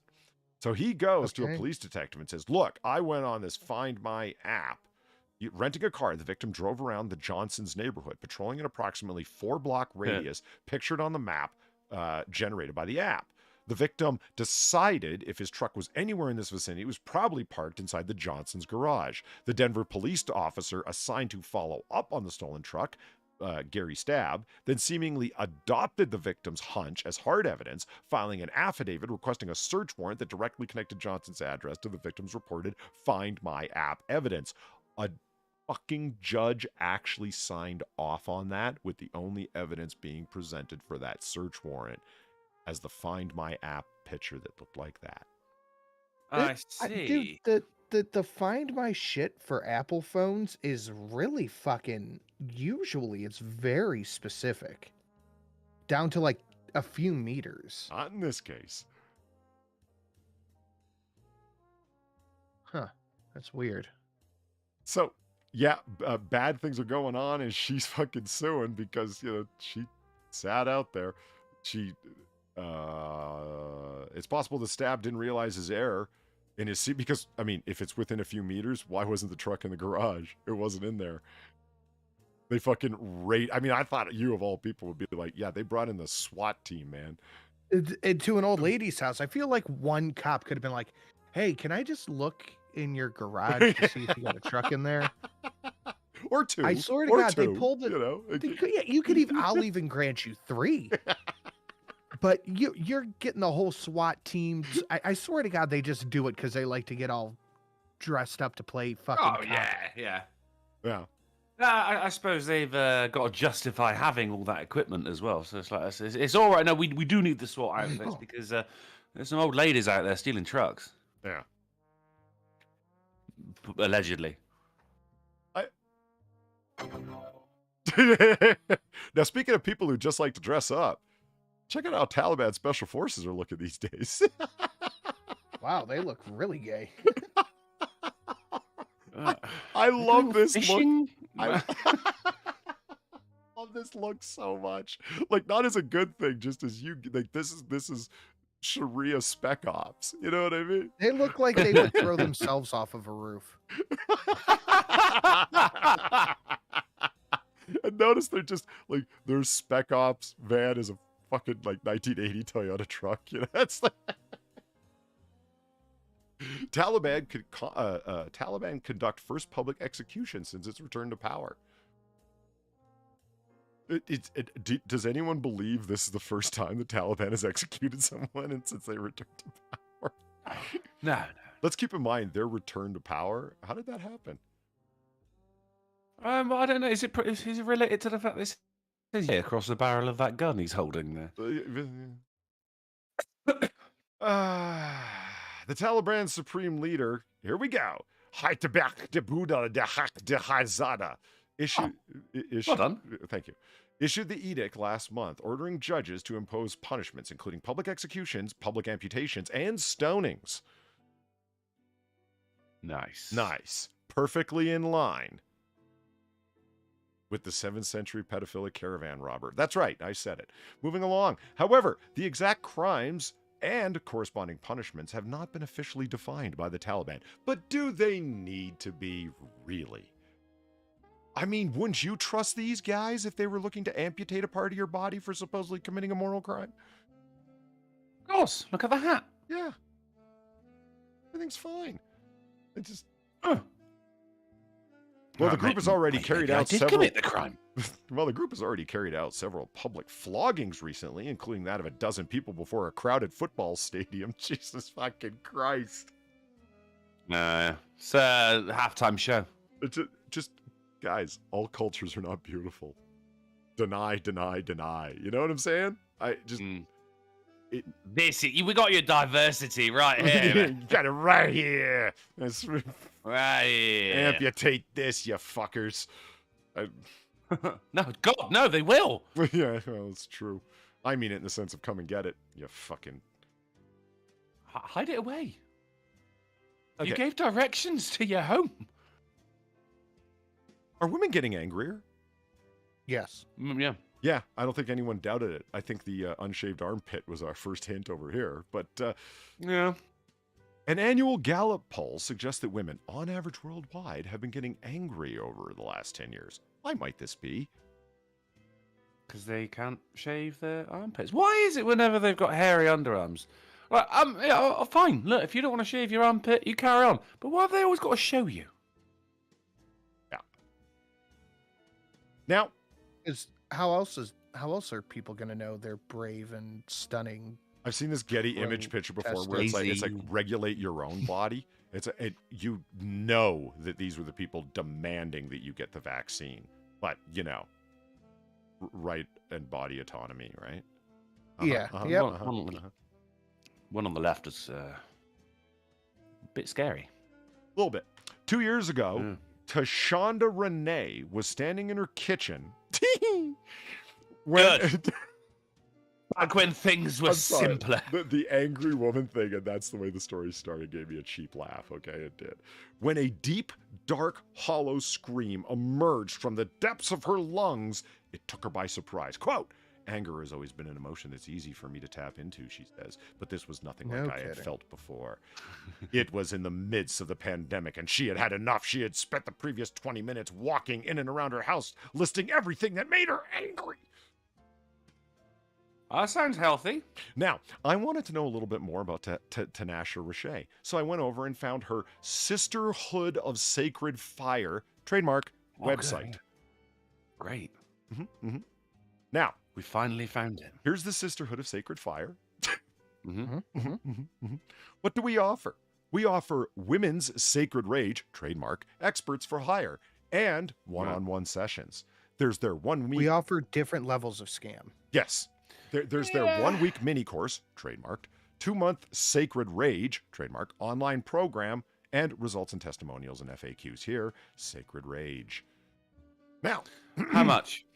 So he goes to a police detective and says, look, I went on this Find My app, renting a car. The victim drove around the Johnson's neighborhood, patrolling an approximately 4-block radius pictured on the map generated by the app. The victim decided if his truck was anywhere in this vicinity, it was probably parked inside the Johnson's garage. The Denver police officer assigned to follow up on the stolen truck Gary Stabb, then seemingly adopted the victim's hunch as hard evidence, filing an affidavit requesting a search warrant that directly connected Johnson's address to the victim's reported Find My App evidence. A fucking judge actually signed off on that, with the only evidence being presented for that search warrant as the Find My App picture that looked like that. I see. Dude, the Find My shit for Apple phones is really fucking... Usually it's very specific. Down to like a few meters. Not in this case. Huh. That's weird. So, yeah, bad things are going on, and she's fucking suing because, you know, she sat out there. She... it's possible the Stabb didn't realize his error in his seat because, I mean, if it's within a few meters, why wasn't the truck in the garage? It wasn't in there. They fucking I mean, I thought you of all people would be like, yeah, they brought in the SWAT team, man. To an old lady's house. I feel like one cop could have been like, hey, can I just look in your garage to see if you got a truck in there? Or two. I swear to God, they pulled it. You know, you could even, I'll even grant you 3. But you're getting the whole SWAT team. I swear to God, they just do it because they like to get all dressed up to play fucking cop. Yeah. Yeah. I suppose they've got to justify having all that equipment as well. So it's like it's all right. No, we do need the SWAT outfits because there's some old ladies out there stealing trucks. Yeah. Allegedly. Now, speaking of people who just like to dress up, check out how Taliban special forces are looking these days. Wow, they look really gay. I love this fishing? look. I love this look so much. Like, not as a good thing, just as you like. This is Sharia spec ops. You know what I mean? They look like they would throw themselves off of a roof. And notice they're just like their spec ops van is a fucking like 1980 Toyota truck. You know, it's like Taliban conduct first public execution since its return to power. Does anyone believe this is the first time the Taliban has executed someone since they returned to power? No. Let's keep in mind their return to power. How did that happen? I don't know. Is it related to the fact this is across the barrel of that gun he's holding there? The Taliban supreme leader, here we go. Issued. Well done. Thank you. Issued the edict last month ordering judges to impose punishments, including public executions, public amputations, and stonings. Nice. Perfectly in line with the 7th century pedophilic caravan robber. That's right, I said it. Moving along. However, the exact crimes and corresponding punishments have not been officially defined by the Taliban. But do they need to be, really? I mean, wouldn't you trust these guys if they were looking to amputate a part of your body for supposedly committing a moral crime? Of course. Look at the hat. Yeah. Everything's fine. It just... Well, the group has already carried out several... commit the crime. Well, the group has already carried out several public floggings recently, including that of a dozen people before a crowded football stadium. Jesus fucking Christ. It's a halftime show. It's just, guys, all cultures are not beautiful. Deny, deny, deny. You know what I'm saying? We got your diversity right here. You got it right here. Right here. Amputate this, you fuckers. No, God, no, they will. Yeah, well, it's true. I mean it in the sense of come and get it, you fucking... Hide it away. Okay. You gave directions to your home. Are women getting angrier? Yes. Yeah. Yeah, I don't think anyone doubted it. I think the unshaved armpit was our first hint over here. But, yeah. An annual Gallup poll suggests that women, on average worldwide, have been getting angry over the last 10 years. Why might this be? Because they can't shave their armpits. Why is it whenever they've got hairy underarms? Like, yeah, fine. Look, if you don't want to shave your armpit, you carry on. But why have they always got to show you? Yeah. Now, Because how else are people gonna know they're brave and stunning? I've seen this Getty Well, image picture before that's where it's like lazy. regulate your own body. You know that these were the people demanding that you get the vaccine, but right and body autonomy, right? Yeah, yep. One on the left is a bit scary. A little bit. 2 years ago, Tashonda Renee was standing in her kitchen. Back when things were simpler. The angry woman thing, and that's the way the story started, gave me a cheap laugh. Okay, it did. When a deep, dark, hollow scream emerged from the depths of her lungs, it took her by surprise. Quote, "Anger has always been an emotion that's easy for me to tap into," she says, "but this was nothing like I had felt before. It was in the midst of the pandemic, and she had had enough. She had spent the previous 20 minutes walking in and around her house, listing everything that made her angry." That sounds healthy. Now, I wanted to know a little bit more about Tanasha Riche, so I went over and found her Sisterhood of Sacred Fire, trademark, website. Okay. Great. Now, we finally found it. Here's the Sisterhood of Sacred Fire. What do we offer? We offer women's sacred rage, trademark, experts for hire, and one-on-one sessions. There's their 1 week. We offer different levels of scam. Yes. There's their 1 week mini course, trademarked, 2-month sacred rage, trademark, online program, and results and testimonials and FAQs here, sacred rage. Now, how much?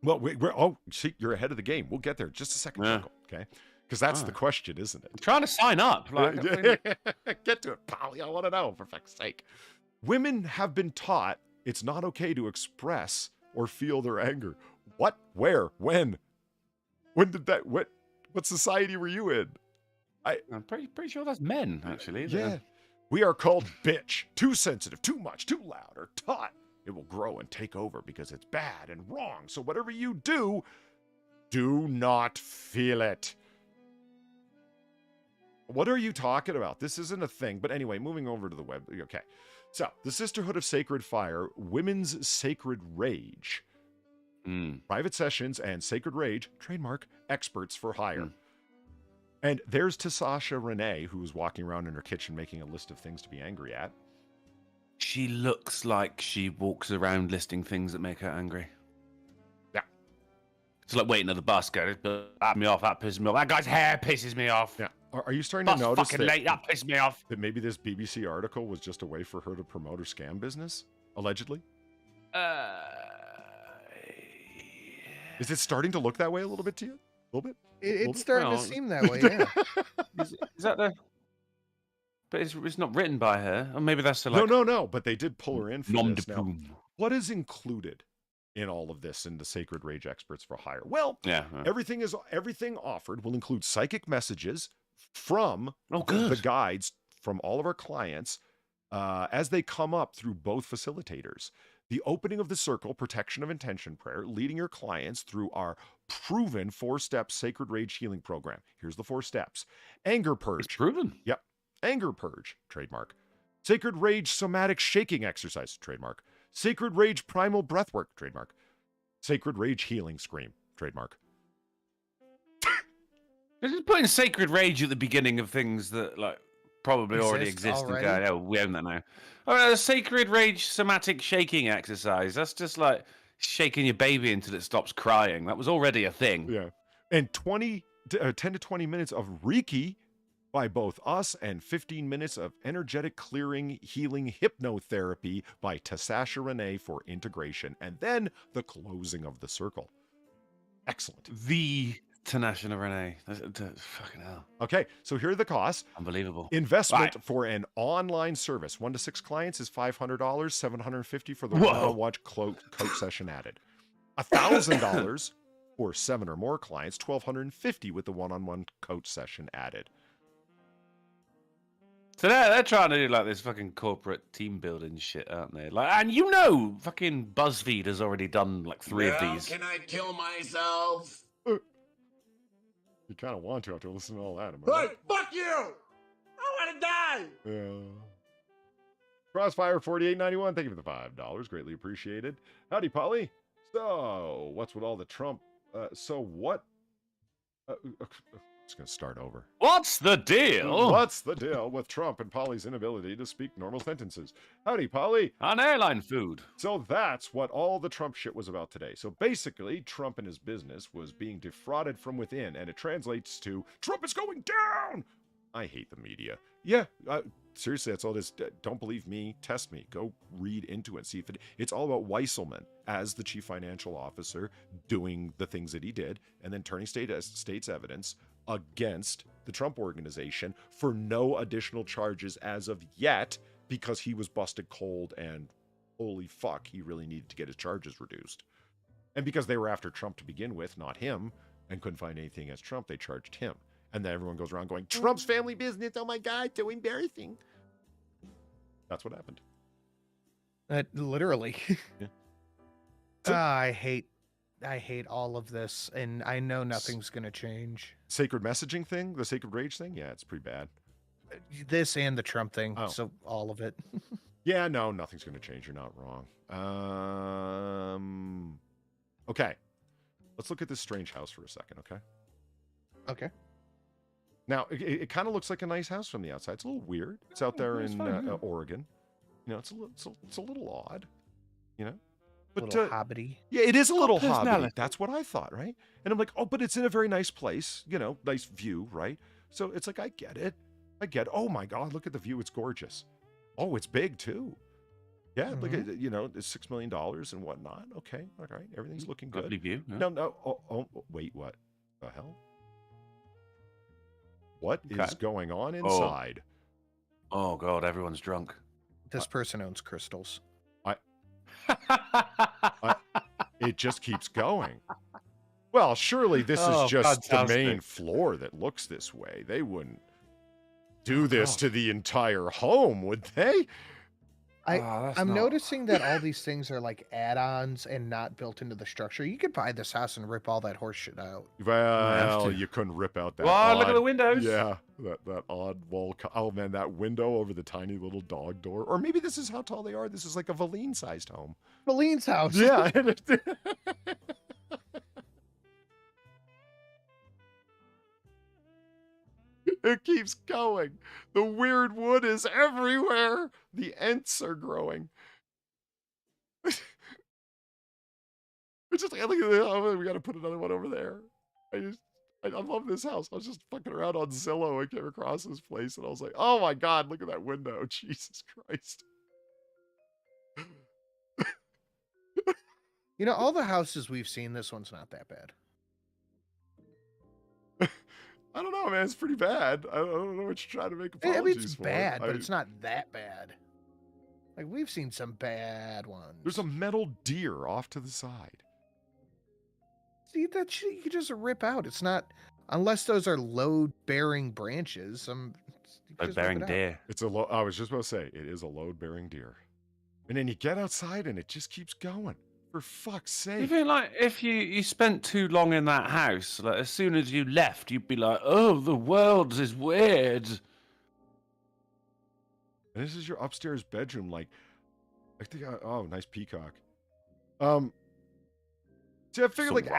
Well, see, you're ahead of the game. We'll get there in just a second, Chuckle, okay? Because that's the question, isn't it? I'm trying to sign up. Get to it, Polly. I want to know, for fuck's sake. Women have been taught it's not okay to express or feel their anger. What? Where? When? When did that? What society were you in? I'm pretty sure that's men, actually. Yeah. We are called bitch, too sensitive, too much, too loud, or taught it will grow and take over because it's bad and wrong. So whatever you do not feel it. What are you talking about? This isn't a thing. But anyway, moving over to the web. Okay. So the Sisterhood of Sacred Fire, Women's Sacred Rage. Private sessions and sacred rage, trademark, experts for hire. And there's Tasasha Renee, who's walking around in her kitchen making a list of things to be angry at. She looks like she walks around listing things that make her angry. Yeah. It's like waiting at the bus, going, that me off, that pisses me off. That guy's hair pisses me off. Yeah. Are you starting to notice fucking late, that pissed me off. That maybe this BBC article was just a way for her to promote her scam business? Allegedly? Is it starting to look that way a little bit to you? A little bit? It's starting to seem that way, yeah. Is that the... But it's not written by her. Or maybe that's the like... No. But they did pull her in for this. Now, what is included in all of this in the Sacred Rage Experts for Hire? Well, everything offered will include psychic messages from the guides from all of our clients as they come up through both facilitators. The opening of the circle, protection of intention prayer, leading your clients through our proven 4-step sacred rage healing program. Here's the 4 steps. Anger purge. It's proven. Yep. Anger purge, trademark. Sacred rage somatic shaking exercise, trademark. Sacred rage primal breathwork, trademark. Sacred rage healing scream, trademark. They're just putting sacred rage at the beginning of things that like probably already exist and go, oh, we own that now. A sacred rage somatic shaking exercise. That's just like shaking your baby until it stops crying. That was already a thing. Yeah. And 10 to 20 minutes of Reiki by both us and 15 minutes of energetic clearing healing hypnotherapy by Tasasha Renee for integration. And then the closing of the circle. Excellent. The Tanasha Renee. Fucking hell. Okay, so here are the costs. Unbelievable. Investment for an online service. 1 to 6 clients is $500, $750 for the one-on-one coach session added. $1,000 for 7 or more clients, $1,250 with the one-on-one coach session added. So they're trying to do like this fucking corporate team building shit, aren't they? Like, and fucking BuzzFeed has already done like 3 of these. Can I kill myself? You kind of want to after listening to all that. Hey, fuck you! I want to die! Yeah. Crossfire $48.91. Thank you for the $5. Greatly appreciated. Howdy, Polly. So, what's with all the Trump? So what? Just gonna start over. What's the deal? What's the deal with Trump and Polly's inability to speak normal sentences? Howdy, Polly. On airline food. So that's what all the Trump shit was about today. So basically, Trump and his business was being defrauded from within, and it translates to Trump is going down. I hate the media. Yeah, seriously, that's all it is. Don't believe me, test me. Go read into it. See if it's all about Weisselman as the chief financial officer doing the things that he did, and then turning state's evidence against the Trump organization for no additional charges as of yet, because he was busted cold and holy fuck, he really needed to get his charges reduced. And because they were after Trump to begin with, not him, and couldn't find anything against Trump, they charged him. And then everyone goes around going, Trump's family business, oh my God, so embarrassing. That's what happened. Literally. Yeah. I hate all of this, and I know nothing's going to change. Sacred messaging thing? The sacred rage thing? Yeah, it's pretty bad. This and the Trump thing, Oh. so all of it. Yeah, no, nothing's going to change. You're not wrong. Okay. Let's look at this strange house for a second, okay? Okay. Now, it kind of looks like a nice house from the outside. It's a little weird. It's out there in Oregon. You know, it's a little odd, you know? But, a little hobbity. Yeah, it is a little hobbity. personality. That's what I thought, right? And I'm like, oh, but it's in a very nice place, you know, nice view, right? So it's like, I get it. Oh my God, look at the view. It's gorgeous. Oh, it's big too. Yeah, look at, you know, it's $6 million and whatnot. Okay, all right. Everything's looking good. Lovely view. Yeah. No. Oh, wait, what the hell? What is going on inside? Oh God, everyone's drunk. This person owns crystals. It just keeps going. Well, surely this is just the main floor that looks this way. They wouldn't do this to the entire home, would they? I'm noticing that all these things are like add-ons and not built into the structure. You could buy this house and rip all that horse shit out. Well, you couldn't rip out that. Wow, look at the windows. Yeah, that odd wall. Oh man, that window over the tiny little dog door. Or maybe this is how tall they are. This is like a Valine-sized home. Valine's house. Yeah. It keeps going. The weird wood is everywhere. The Ents are growing. It's just like, look at this. Oh, we got to put another one over there. I love this house. I was just fucking around on Zillow. I came across this place and I was like, oh my God, look at that window. Jesus Christ. You know, all the houses we've seen, this one's not that bad. I don't know, man. It's pretty bad. I don't know what you're trying to make apologies I mean, it's for. bad, but it's not that bad. Like, we've seen some bad ones. There's a metal deer off to the side. See, that shit you could just rip out. It's not, unless those are load-bearing branches. Load-bearing deer. It's I was just about to say, it is a load-bearing deer. And then you get outside and it just keeps going. For fuck's sake. You feel like if you spent too long in that house, like as soon as you left, you'd be like, oh, the world is weird. And this is your upstairs bedroom, like, I think, oh, nice peacock. See, I figured, like,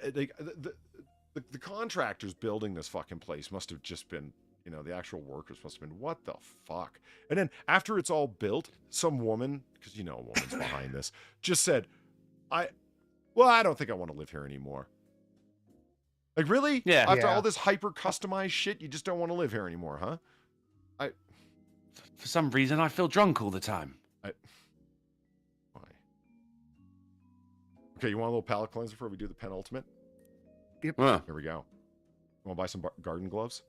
the contractors building this fucking place must have just been, you know, the actual workers must have been, what the fuck? And then after it's all built, some woman, because you know a woman's behind this, just said, I don't think I want to live here anymore. Like, really? Yeah. After all this hyper customized shit, you just don't want to live here anymore, huh? For some reason, I feel drunk all the time. Why? Okay, you want a little palate cleanser before we do the penultimate? Yep. Here we go. Want to buy some garden gloves?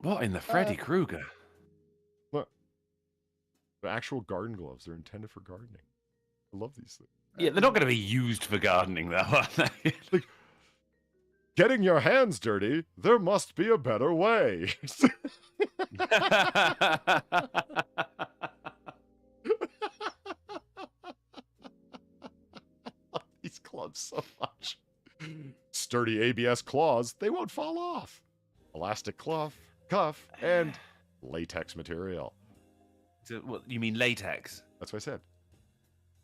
What in the Freddy Krueger? Look. The actual garden gloves. They're intended for gardening. I love these things. Yeah, they're not going to be used for gardening, though, are they? Like, getting your hands dirty, there must be a better way. These gloves so much. Sturdy ABS claws, they won't fall off. Elastic cuff, and latex material. So, what, you mean latex? That's what I said.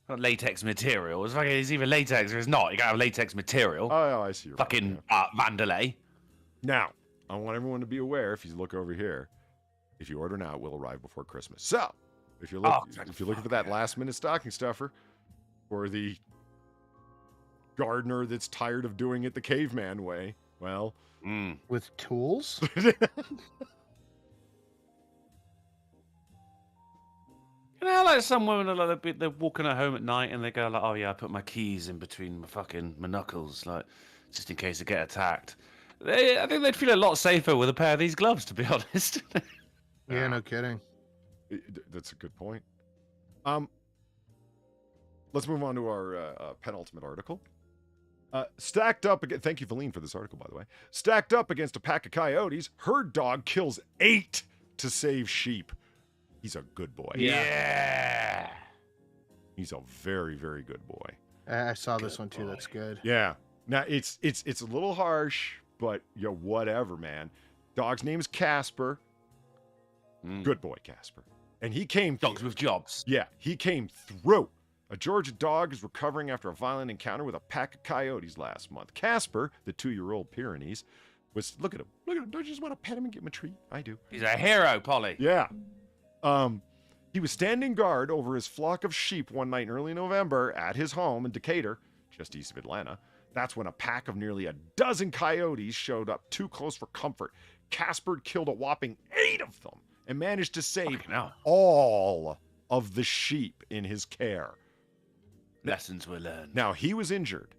Not latex material. It's either latex or it's not. You gotta have latex material. Oh, I see. Fucking Vandalay. Now, I want everyone to be aware, if you look over here, if you order now, it will arrive before Christmas. So, if you're looking for that last-minute stocking stuffer for the gardener that's tired of doing it the caveman way, well... With tools? You know, like some women are like they're walking at home at night and they go like, "Oh yeah, I put my keys in between my knuckles, like just in case I get attacked." I think they'd feel a lot safer with a pair of these gloves, to be honest. Yeah, no kidding. That's a good point. Let's move on to our penultimate article. Stacked up against... Thank you, Valine, for this article, by the way. Stacked up against a pack of coyotes, herd dog kills 8 to save sheep. He's a good boy. Yeah. He's a very, very good boy. I saw this one too. That's good. Yeah. Now it's a little harsh, but whatever, man. Dog's name is Casper. Good boy, Casper. And he came... Dogs with jobs. Yeah, he came through. A Georgia dog is recovering after a violent encounter with a pack of coyotes last month. Casper, the 2-year-old Pyrenees, was... Look at him. Look at him. Don't you just want to pet him and give him a treat? I do. He's a hero, Polly. Yeah. He was standing guard over his flock of sheep one night in early November at his home in Decatur, just east of Atlanta. That's when a pack of nearly a dozen coyotes showed up too close for comfort. Casper killed a whopping 8 of them and managed to save all of the sheep in his care. Lessons were learned. Now, he was injured,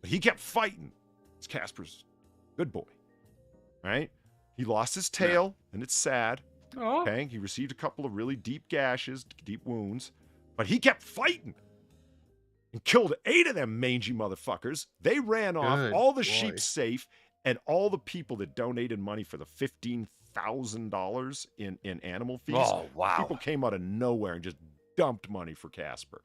but he kept fighting. It's Casper's good boy, right? He lost his tail, and it's sad. Oh. Okay, he received a couple of really deep gashes, deep wounds, but he kept fighting and killed 8 of them mangy motherfuckers. They ran off, all the sheep safe, and all the people that donated money for the $15,000 in animal fees. Oh, wow. People came out of nowhere and just dumped money for Casper.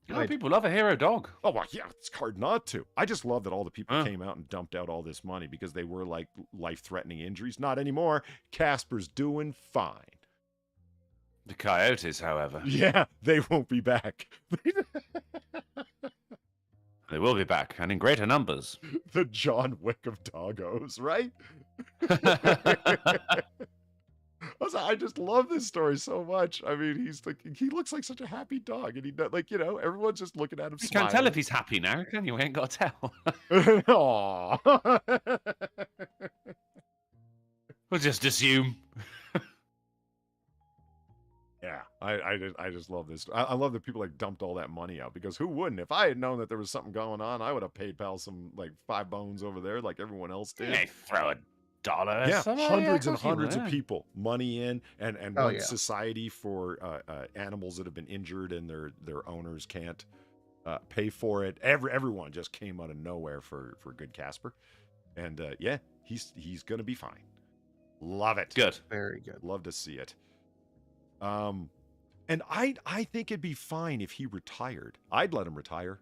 You know, people love a hero dog. Oh, well, yeah, it's hard not to. I just love that all the people came out and dumped out all this money because they were like life-threatening injuries. Not anymore. Casper's doing fine. The coyotes, however. Yeah, they won't be back. They will be back, and in greater numbers. The John Wick of doggos, right? I just love this story so much. I mean, he looks like such a happy dog, and everyone's just looking at him. You can't tell if he's happy now, can you? We ain't got to tell. Aww. We'll just assume. Yeah, I just love this. I love that people like dumped all that money out, because who wouldn't? If I had known that there was something going on, I would have PayPal some like 5 bones over there, like everyone else did. Hey, throw $1. Yeah, hundreds and of hundreds of people, money in, and one yeah. society for animals that have been injured and their owners can't pay for it. Everyone just came out of nowhere for good Casper, and yeah, he's gonna be fine. Love it. Good. Very good. Love to see it. And I think it'd be fine if he retired. I'd let him retire.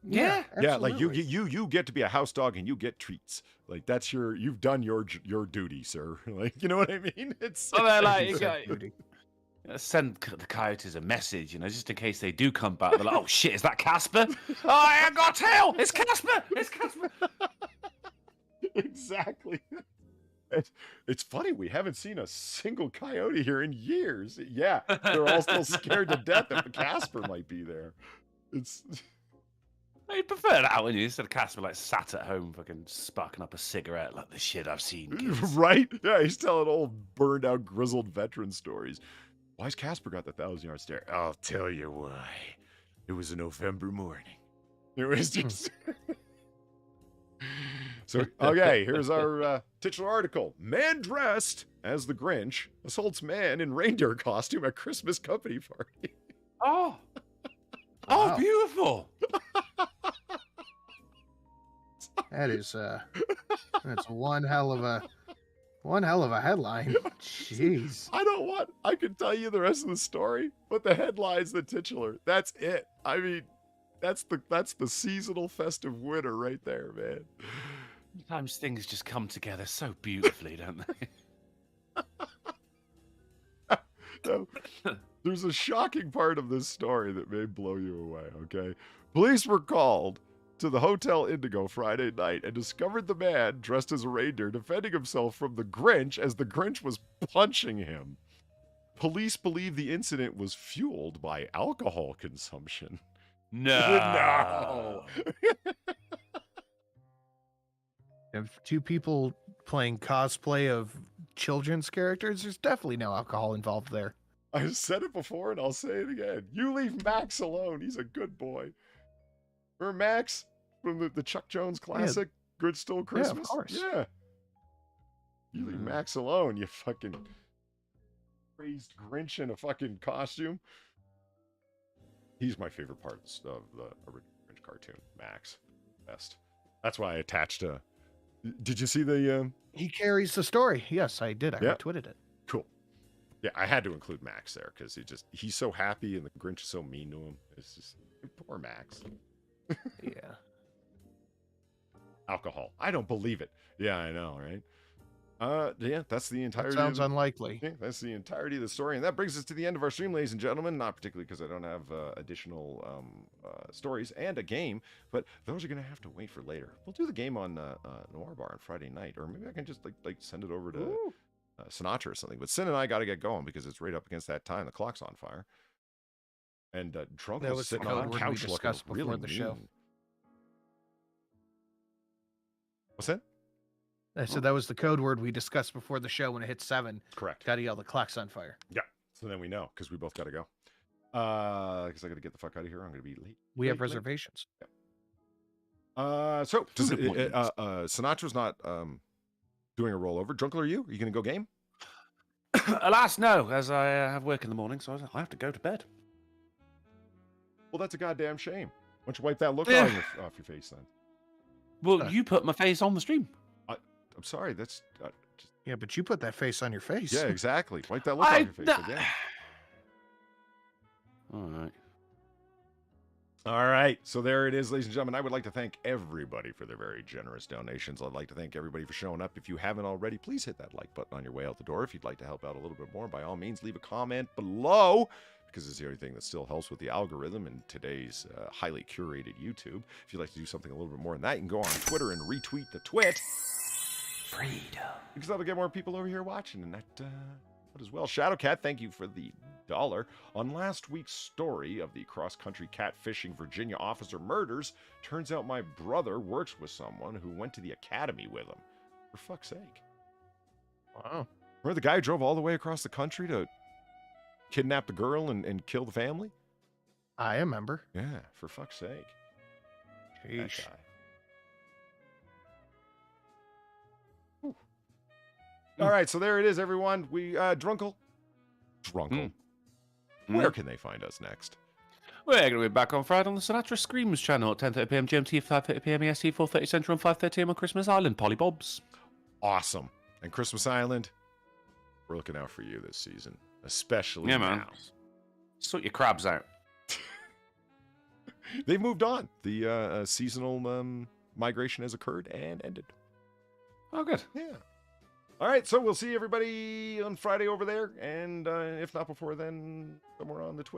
Yeah, yeah. Like you get to be a house dog and you get treats. Like that's you've done your duty, sir. Like, you know what I mean? It's send the coyotes a message, just in case they do come back. They're like, "Oh shit, is that Casper? Oh, I ain't got a tail. It's Casper. It's Casper." Exactly. It's funny, we haven't seen a single coyote here in years. Yeah, they're all still scared to death that the Casper might be there. I prefer that when you instead of Casper like sat at home fucking sparking up a cigarette like the shit I've seen. Kids. Right? Yeah, he's telling old burned out grizzled veteran stories. Why's Casper got the 1,000-yard stare? I'll tell you why. It was a November morning. It was just... So, okay, here's our titular article. Man dressed as the Grinch assaults man in reindeer costume at Christmas company party. Oh. Wow. Oh, beautiful. That is that's one hell of a headline. Jeez. I can tell you the rest of the story, but the headline's the titular. That's it. I mean, that's the seasonal festive winner right there, man. Sometimes things just come together so beautifully, don't they? So, There's a shocking part of this story that may blow you away, okay? Police were called to the Hotel Indigo Friday night and discovered the man dressed as a reindeer defending himself from the Grinch as the Grinch was punching him. Police believe the incident was fueled by alcohol consumption. No. If two people playing cosplay of children's characters, there's definitely no alcohol involved there. I've said it before and I'll say it again. You leave Max alone. He's a good boy. Remember Max from the Chuck Jones classic, Good Stole Christmas? Yeah, of course. Yeah. You leave Max alone, you fucking crazed Grinch in a fucking costume. He's my favorite part of the original Grinch cartoon, Max. Best. That's why I attached a... Did you see the... He carries the story. Yes, I did. I retweeted it. Cool. Yeah, I had to include Max there because he's so happy and the Grinch is so mean to him. It's just, poor Max. Yeah. Alcohol. I don't believe it. Yeah, I know, right? Yeah, that's the entirety. Sounds unlikely. Yeah, that's the entirety of the story, and that brings us to the end of our stream, ladies and gentlemen. Not particularly because I don't have additional stories and a game, but those are gonna have to wait for later. We'll do the game on Noir Bar on Friday night, or maybe I can just like send it over to Sinatra or something. But Sin and I got to get going because it's right up against that time. The clock's on fire, and Drunk was sitting on the couch looking really the show. mean. What's that? I said that was the code word we discussed before the show when it hit 7. Correct. Got to yell the clock's on fire. Yeah. So then we know because we both got to go. Because I got to get the fuck out of here. I'm going to be late. We have reservations. Yeah. So Sinatra's not doing a rollover. Drunkle, are you? Are you going to go game? Alas, no, as I have work in the morning, so I have to go to bed. Well, that's a goddamn shame. Why don't you wipe that look off your face then? Well, you put my face on the stream. I'm sorry. That's just... Yeah, but you put that face on your face. Yeah, exactly. Wipe that look off your face again. All right. All right. So there it is, ladies and gentlemen. I would like to thank everybody for their very generous donations. I'd like to thank everybody for showing up. If you haven't already, please hit that like button on your way out the door. If you'd like to help out a little bit more, by all means, leave a comment below, because it's the only thing that still helps with the algorithm in today's highly curated YouTube. If you'd like to do something a little bit more than that, you can go on Twitter and retweet the twit. Freedom. Because that'll get more people over here watching, and that as well. Shadowcat, thank you for the $1. On last week's story of the cross-country catfishing Virginia officer murders, turns out my brother works with someone who went to the academy with him. For fuck's sake. Wow. Remember the guy who drove all the way across the country to kidnap the girl and kill the family? I remember. Yeah, for fuck's sake. Sheesh. That guy. All right, so there it is, everyone. We Drunkle. Where can they find us next? We're going to be back on Friday on the Sinatra Screams channel at 10:30 p.m. GMT, 5:30 p.m. EST, 4:30 Central, and 5:30 a.m. on Christmas Island. Pollybobs. Awesome. And Christmas Island, we're looking out for you this season, especially man. now. Sort your crabs out. They've moved on. The seasonal migration has occurred and ended. Oh, good. Yeah. All right, so we'll see everybody on Friday over there, and if not before then, somewhere on the Twitter.